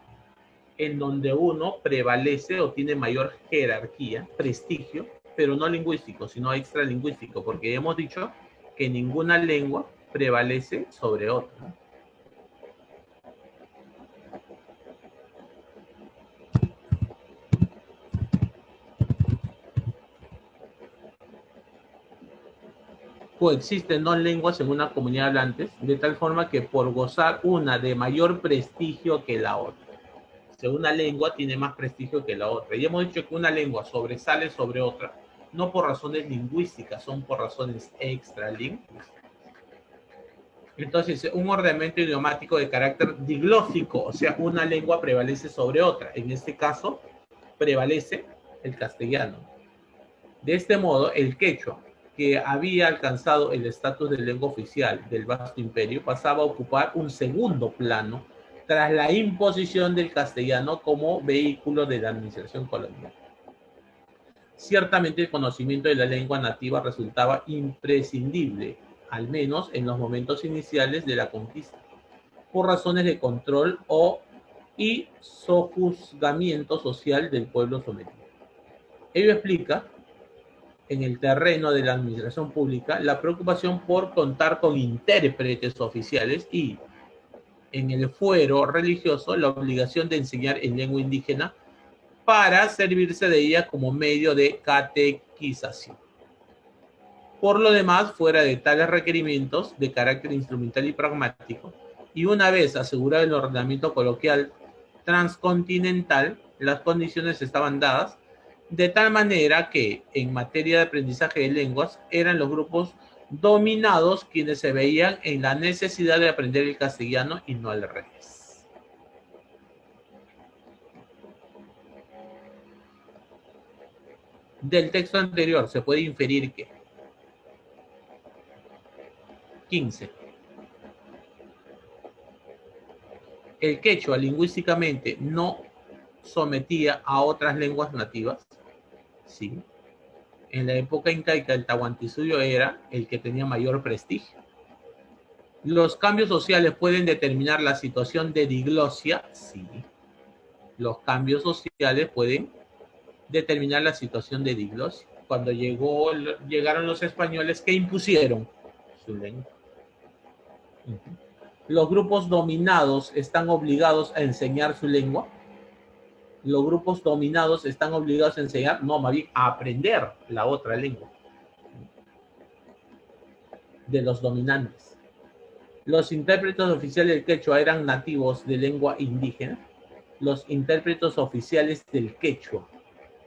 en donde uno prevalece o tiene mayor jerarquía, prestigio, pero no lingüístico, sino extralingüístico, porque hemos dicho que ninguna lengua prevalece sobre otra. Coexisten 2 lenguas en una comunidad de hablantes, de tal forma que por gozar una de mayor prestigio que la otra. O sea, una lengua tiene más prestigio que la otra. Y hemos dicho que una lengua sobresale sobre otra, no por razones lingüísticas, son por razones extralingüísticas. Entonces, un ordenamiento idiomático de carácter diglósico, o sea, una lengua prevalece sobre otra. En este caso, prevalece el castellano. De este modo, el quechua, que había alcanzado el estatus de lengua oficial del vasto imperio, pasaba a ocupar un segundo plano tras la imposición del castellano como vehículo de la administración colonial. Ciertamente el conocimiento de la lengua nativa resultaba imprescindible, al menos en los momentos iniciales de la conquista, por razones de control y sojuzgamiento social del pueblo sometido. Ello explica, en el terreno de la administración pública, la preocupación por contar con intérpretes oficiales y, en el fuero religioso, la obligación de enseñar en lengua indígena para servirse de ella como medio de catequización. Por lo demás, fuera de tales requerimientos de carácter instrumental y pragmático, y una vez asegurado el ordenamiento coloquial transcontinental, las condiciones estaban dadas de tal manera que, en materia de aprendizaje de lenguas, eran los grupos dominados quienes se veían en la necesidad de aprender el castellano y no al revés. Del texto anterior se puede inferir que 15. El quechua lingüísticamente no sometía a otras lenguas nativas. Sí. En la época incaica el tahuantinsuyo era el que tenía mayor prestigio. ¿Los cambios sociales pueden determinar la situación de diglosia? Sí. Los cambios sociales pueden determinar la situación de diglosia. Cuando llegaron los españoles, ¿qué impusieron? Su lengua. ¿Los grupos dominados están obligados a enseñar su lengua? Los grupos dominados están obligados a enseñar, no, más bien a aprender la otra lengua de los dominantes. Los intérpretes oficiales del quechua eran nativos de lengua indígena. Los intérpretes oficiales del quechua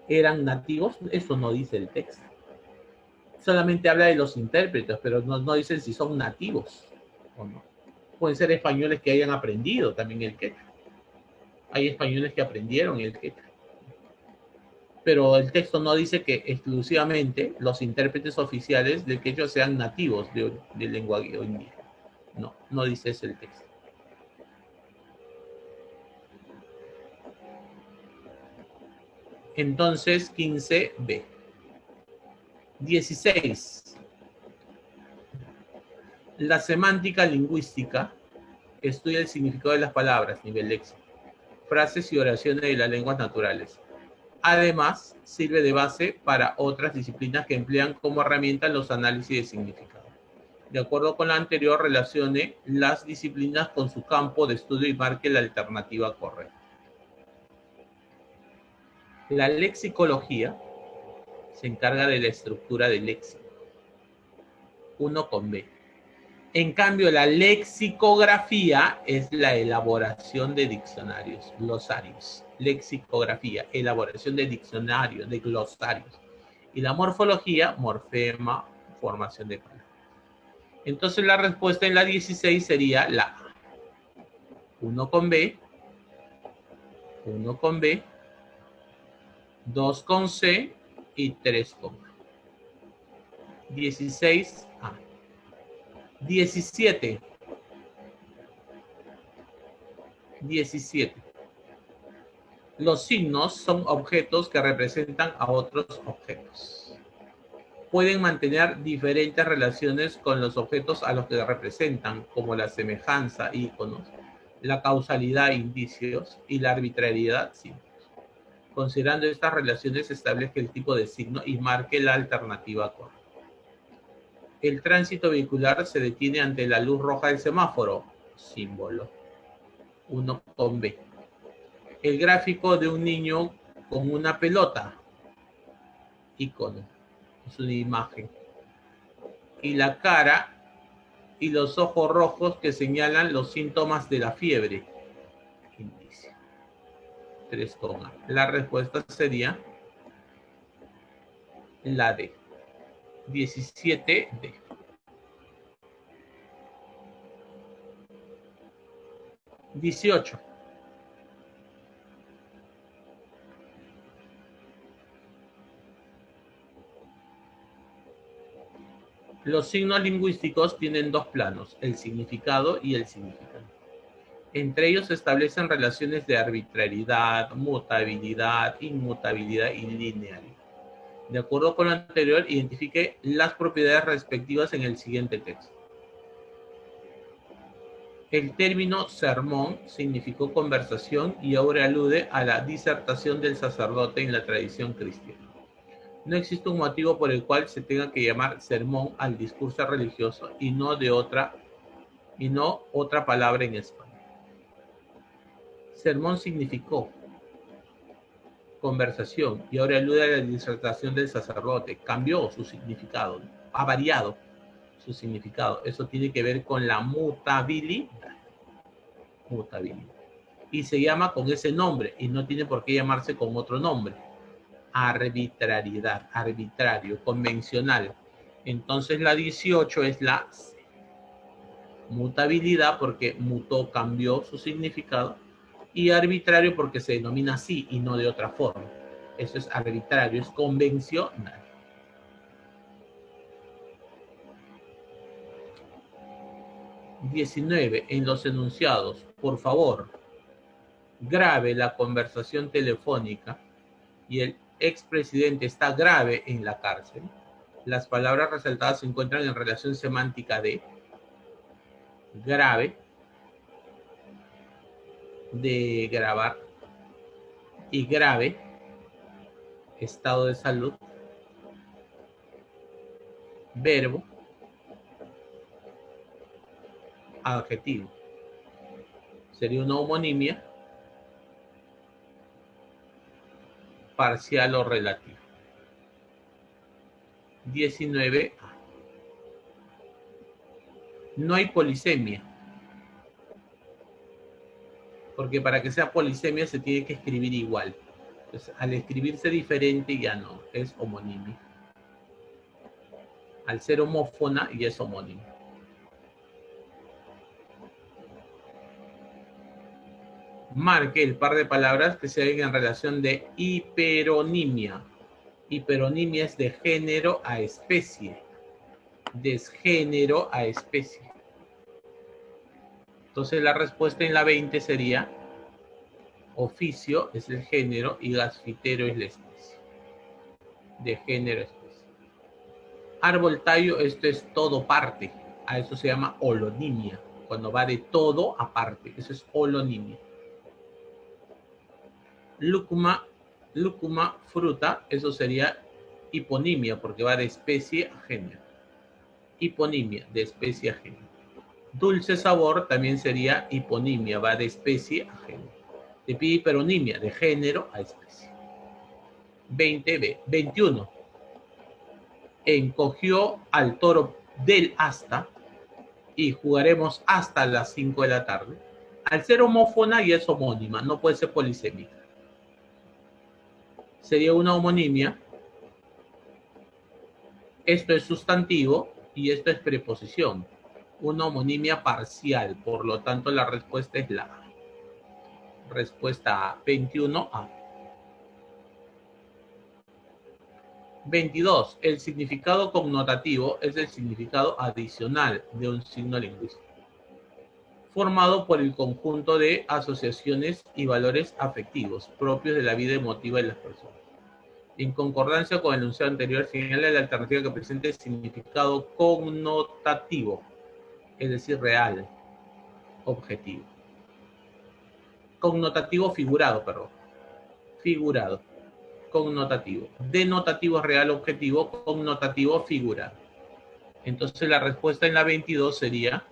eran nativos. Eso no dice el texto. Solamente habla de los intérpretes, pero no dicen si son nativos o no. Pueden ser españoles que hayan aprendido también el quechua. Hay españoles que aprendieron el quechua. Pero el texto no dice que exclusivamente los intérpretes oficiales del quechua sean nativos de lengua indígena. No dice eso el texto. Entonces, 15b. 16. La semántica lingüística estudia el significado de las palabras, nivel léxico, frases y oraciones de las lenguas naturales. Además, sirve de base para otras disciplinas que emplean como herramienta los análisis de significado. De acuerdo con la anterior, relacione las disciplinas con su campo de estudio y marque la alternativa correcta. La lexicología se encarga de la estructura del léxico. 1 con B. En cambio, la lexicografía es la elaboración de diccionarios, glosarios. Lexicografía, elaboración de diccionarios, de glosarios. Y la morfología, morfema, formación de palabras. Entonces la respuesta en la 16 sería la A. 1 con B, 1 con B, 2 con C y 3 con A. 16 A. 17. 17. Los signos son objetos que representan a otros objetos. Pueden mantener diferentes relaciones con los objetos a los que representan, como la semejanza, íconos, la causalidad, indicios, y la arbitrariedad, símbolos. Considerando estas relaciones, establezca el tipo de signo y marque la alternativa correcta. El tránsito vehicular se detiene ante la luz roja del semáforo, símbolo. 1 con B. El gráfico de un niño con una pelota, icono, es una imagen. Y la cara y los ojos rojos que señalan los síntomas de la fiebre, indicio. 3 con A. La respuesta sería la D. 17D. 18. Los signos lingüísticos tienen dos planos, el significado y el significante. Entre ellos se establecen relaciones de arbitrariedad, mutabilidad, inmutabilidad y linealidad. De acuerdo con lo anterior, identifique las propiedades respectivas en el siguiente texto. El término sermón significó conversación y ahora alude a la disertación del sacerdote en la tradición cristiana. No existe un motivo por el cual se tenga que llamar sermón al discurso religioso y no otra palabra en español. Sermón significó conversación y ahora alude a la disertación del sacerdote. Cambió su significado, ha variado su significado. Eso tiene que ver con la mutabilidad. Y se llama con ese nombre y no tiene por qué llamarse con otro nombre. Arbitrariedad, arbitrario, convencional. Entonces la 18 es la C. Mutabilidad porque mutó, cambió su significado, y arbitrario porque se denomina así y no de otra forma. Eso es arbitrario, es convencional. En los enunciados, por favor, grave la conversación telefónica y el expresidente está grave en la cárcel, las palabras resaltadas se encuentran en relación semántica de grave, de grabar, y grave, estado de salud, verbo, adjetivo. Sería una homonimia parcial o relativa. 19A. No hay polisemia, porque para que sea polisemia se tiene que escribir igual. Entonces, al escribirse diferente ya no, es homonimia. Al ser homófona ya es homónima. Marque el par de palabras que se ven en relación de hiperonimia. Hiperonimia es de género a especie. Desgénero a especie. Entonces la respuesta en la 20 sería oficio es el género y gasfitero es la especie. De género a especie. Árbol tallo, esto es todo parte. A eso se llama holonimia. Cuando va de todo a parte. Eso es holonimia. Lúcuma, fruta, eso sería hiponimia, porque va de especie a género. Hiponimia, de especie a género. Dulce sabor también sería hiponimia, va de especie a género. Te pide hiperonimia, de género a especie. 20b, 21. Encogió al toro del asta y jugaremos hasta las 5 de la tarde. Al ser homófona ya es homónima, no puede ser polisémica. Sería una homonimia. Esto es sustantivo y esto es preposición. Una homonimia parcial, por lo tanto la respuesta es la A. Respuesta A, 21A. 22. El significado connotativo es el significado adicional de un signo lingüístico, formado por el conjunto de asociaciones y valores afectivos propios de la vida emotiva de las personas. En concordancia con el enunciado anterior, señala la alternativa que presenta el significado connotativo, es decir, real, objetivo. Connotativo figurado, perdón. Figurado. Connotativo. Denotativo real, objetivo. Connotativo figurado. Entonces la respuesta en la 22 sería: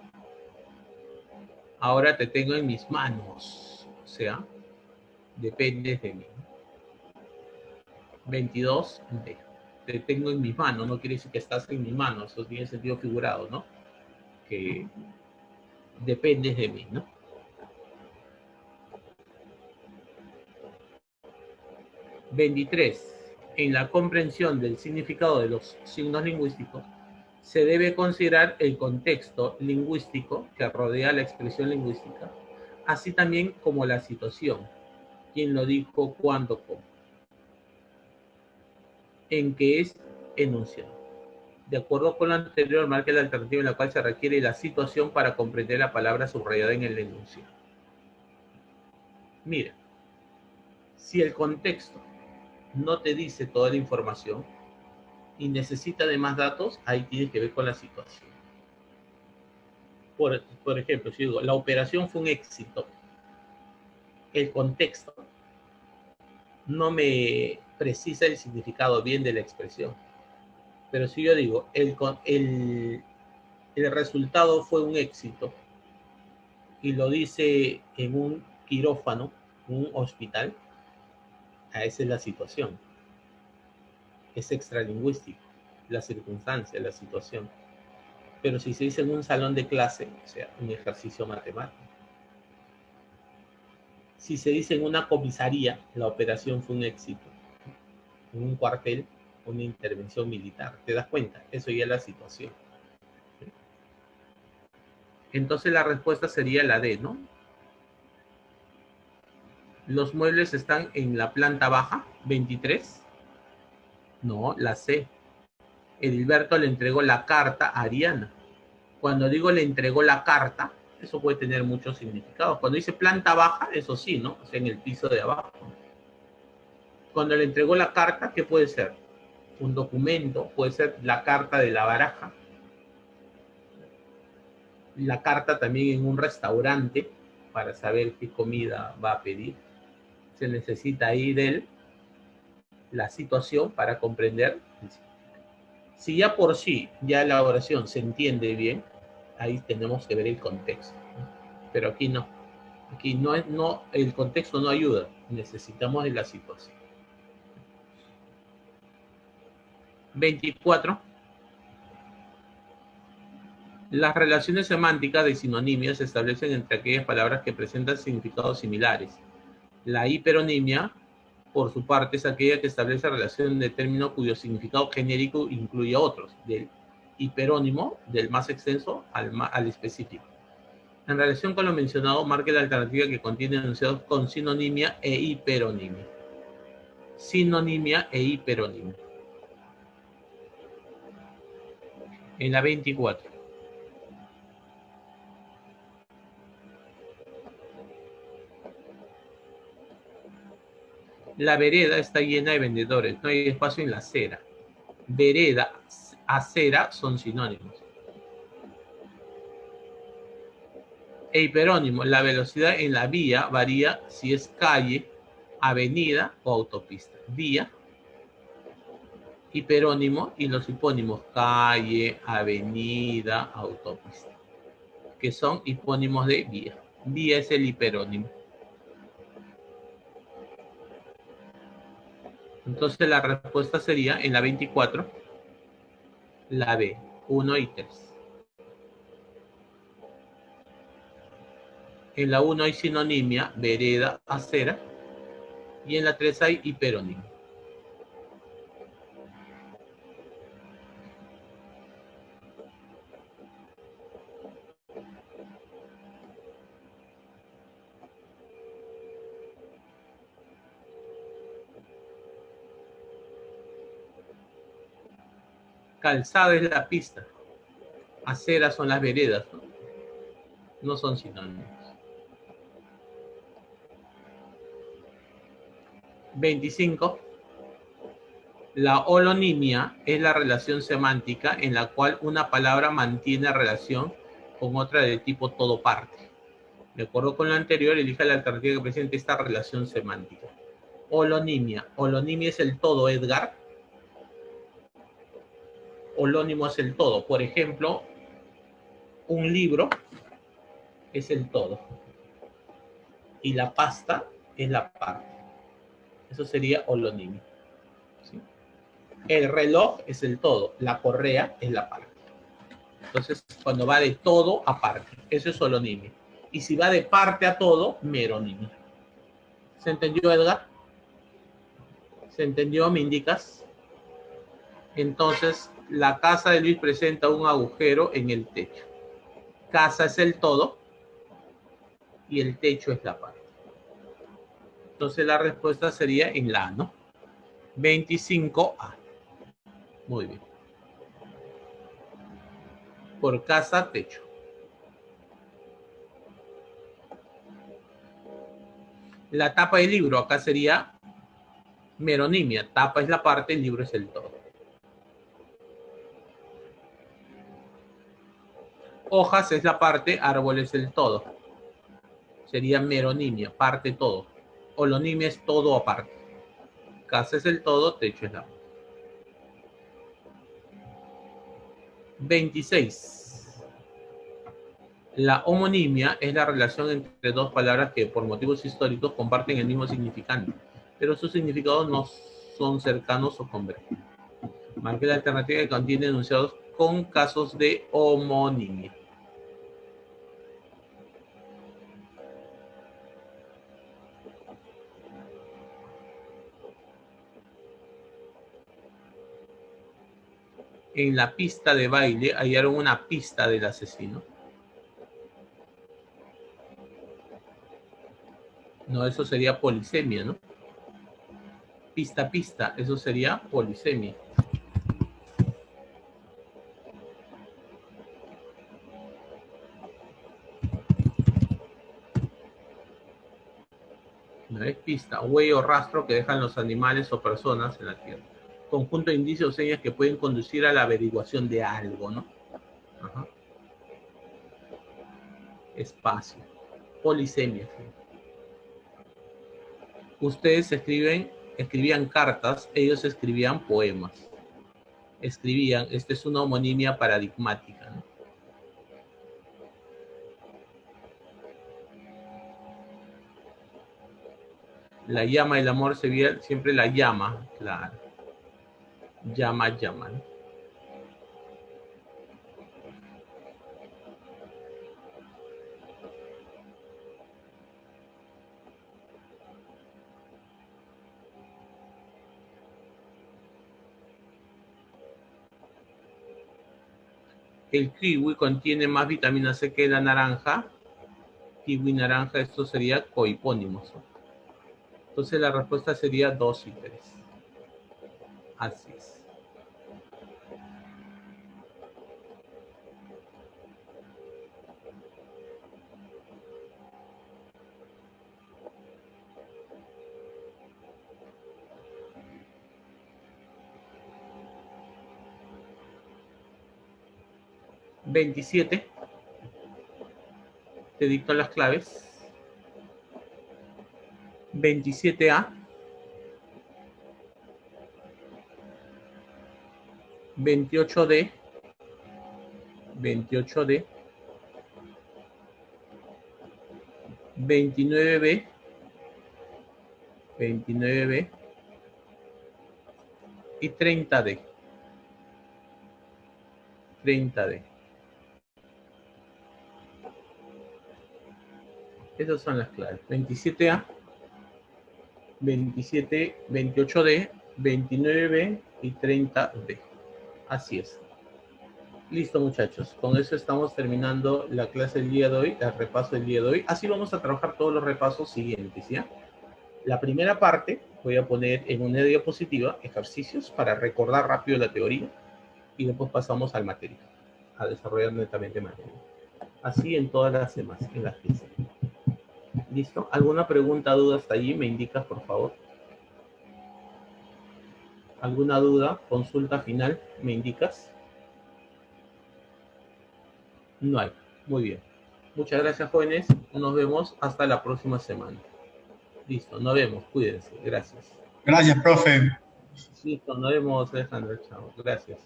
ahora te tengo en mis manos. O sea, dependes de mí. 22D. Te tengo en mis manos, no quiere decir que estás en mis manos, eso tiene sentido figurado, ¿no? Que dependes de mí, ¿no? 23. En la comprensión del significado de los signos lingüísticos, se debe considerar el contexto lingüístico que rodea la expresión lingüística, así también como la situación, quién lo dijo, cuándo, cómo, en que es enunciado. De acuerdo con lo anterior, marque la alternativa en la cual se requiere la situación para comprender la palabra subrayada en el enunciado. Mira, si el contexto no te dice toda la información y necesita de más datos, ahí tienes que ver con la situación. Por ejemplo, si digo, la operación fue un éxito, el contexto no me precisa el significado bien de la expresión. Pero si yo digo, el resultado fue un éxito y lo dice en un quirófano, un hospital, esa es la situación. Es extralingüístico, la circunstancia, la situación. Pero si se dice en un salón de clase, o sea, un ejercicio matemático. Si se dice en una comisaría, la operación fue un éxito. En un cuartel, una intervención militar. ¿Te das cuenta? Eso ya es la situación. Entonces la respuesta sería la D, ¿no? Los muebles están en la planta baja, 23. No, la C. Edilberto le entregó la carta a Ariana. Cuando digo le entregó la carta, Eso puede tener muchos significados. Cuando dice planta baja, eso sí, ¿no? O sea, en el piso de abajo. Cuando le entregó la carta, ¿qué puede ser? Un documento, puede ser la carta de la baraja. La carta también en un restaurante para saber qué comida va a pedir. Se necesita ahí de él la situación para comprender. Si ya por sí, ya la oración se entiende bien, ahí tenemos que ver el contexto. Pero aquí no. Aquí no, el contexto no ayuda. Necesitamos de la situación. 24. Las relaciones semánticas de sinonimia se establecen entre aquellas palabras que presentan significados similares. La hiperonimia, por su parte, es aquella que establece relación de término cuyo significado genérico incluye a otros, del hiperónimo, del más extenso al específico. En relación con lo mencionado, marque la alternativa que contiene enunciados con sinonimia e hiperonimia. Sinonimia e hiperonimia. En la 24. La vereda está llena de vendedores, no hay espacio en la acera. Vereda, acera son sinónimos. E hiperónimo, la velocidad en la vía varía si es calle, avenida o autopista. Vía, hiperónimo y los hipónimos calle, avenida, autopista, que son hipónimos de vía. Vía es el hiperónimo. Entonces la respuesta sería en la 24, la B, 1 y 3. En la 1 hay sinonimia, vereda, acera, y en la 3 hay hiperónimo. Calzada es la pista, aceras son las veredas, no son sinónimos. 25. La holonimia es la relación semántica en la cual una palabra mantiene relación con otra de tipo todo parte. De acuerdo con lo anterior, elija la alternativa que presente esta relación semántica. Holonimia. Holonimia es el todo, Edgar. Holónimo es el todo. Por ejemplo, un libro es el todo. Y la pasta es la parte. Eso sería holonimia. ¿Sí? El reloj es el todo. La correa es la parte. Entonces, cuando va de todo a parte, eso es holonimia. Y si va de parte a todo, meronimia. ¿Se entendió, Edgar? ¿Se entendió? ¿Me indicas? Entonces, la casa de Luis presenta un agujero en el techo. Casa es el todo y el techo es la parte. Entonces, la respuesta sería en la A, ¿no? 25A. Muy bien. Por casa, techo. La tapa del libro, acá sería meronimia. Tapa es la parte, el libro es el todo. Hojas es la parte, árbol es el todo. Sería meronimia, parte todo. Holonimia es todo aparte. Casa es el todo, techo es la parte. 26. La homonimia es la relación entre dos palabras que por motivos históricos comparten el mismo significante, pero sus significados no son cercanos o convergentes. Marque la alternativa que contiene enunciados con casos de homonimia. En la pista de baile hallaron una pista del asesino. No, eso sería polisemia, ¿no? Pista, pista, eso sería polisemia. Una vez pista, huella o rastro que dejan los animales o personas en la tierra. Conjunto de indicios o señas que pueden conducir a la averiguación de algo, ¿no? Ajá. Espacio. Polisemia. ¿Sí? Ustedes escribían cartas, ellos escribían poemas. Escribían, esta es una homonimia paradigmática, ¿no? La llama del amor se veía siempre la llama, claro. Llama, llama, ¿no? El kiwi contiene más vitamina C que la naranja. Kiwi, naranja, esto sería cohipónimos, ¿no? Entonces la respuesta sería 2 y 3. Así es. ¿27? Te dicto las claves. 27A. 28D. 28D. 29B. 29B. Y 30D. 30D. Esas son las claves. 27A, 28D, 29B y 30B. Así es. Listo, muchachos. Con eso estamos terminando la clase del día de hoy, el repaso del día de hoy. Así vamos a trabajar todos los repasos siguientes, ¿ya? La primera parte voy a poner en una diapositiva ejercicios para recordar rápido la teoría y después pasamos al material, a desarrollar netamente material. Así en todas las demás, en las 15. ¿Listo? ¿Alguna pregunta, duda hasta allí? ¿Me indicas, por favor? ¿Alguna duda? ¿Consulta final? ¿Me indicas? No hay. Muy bien. Muchas gracias, jóvenes. Nos vemos hasta la próxima semana. Listo, nos vemos. Cuídense. Gracias. Gracias, profe. Listo, nos vemos, Alejandro. Chao. Gracias.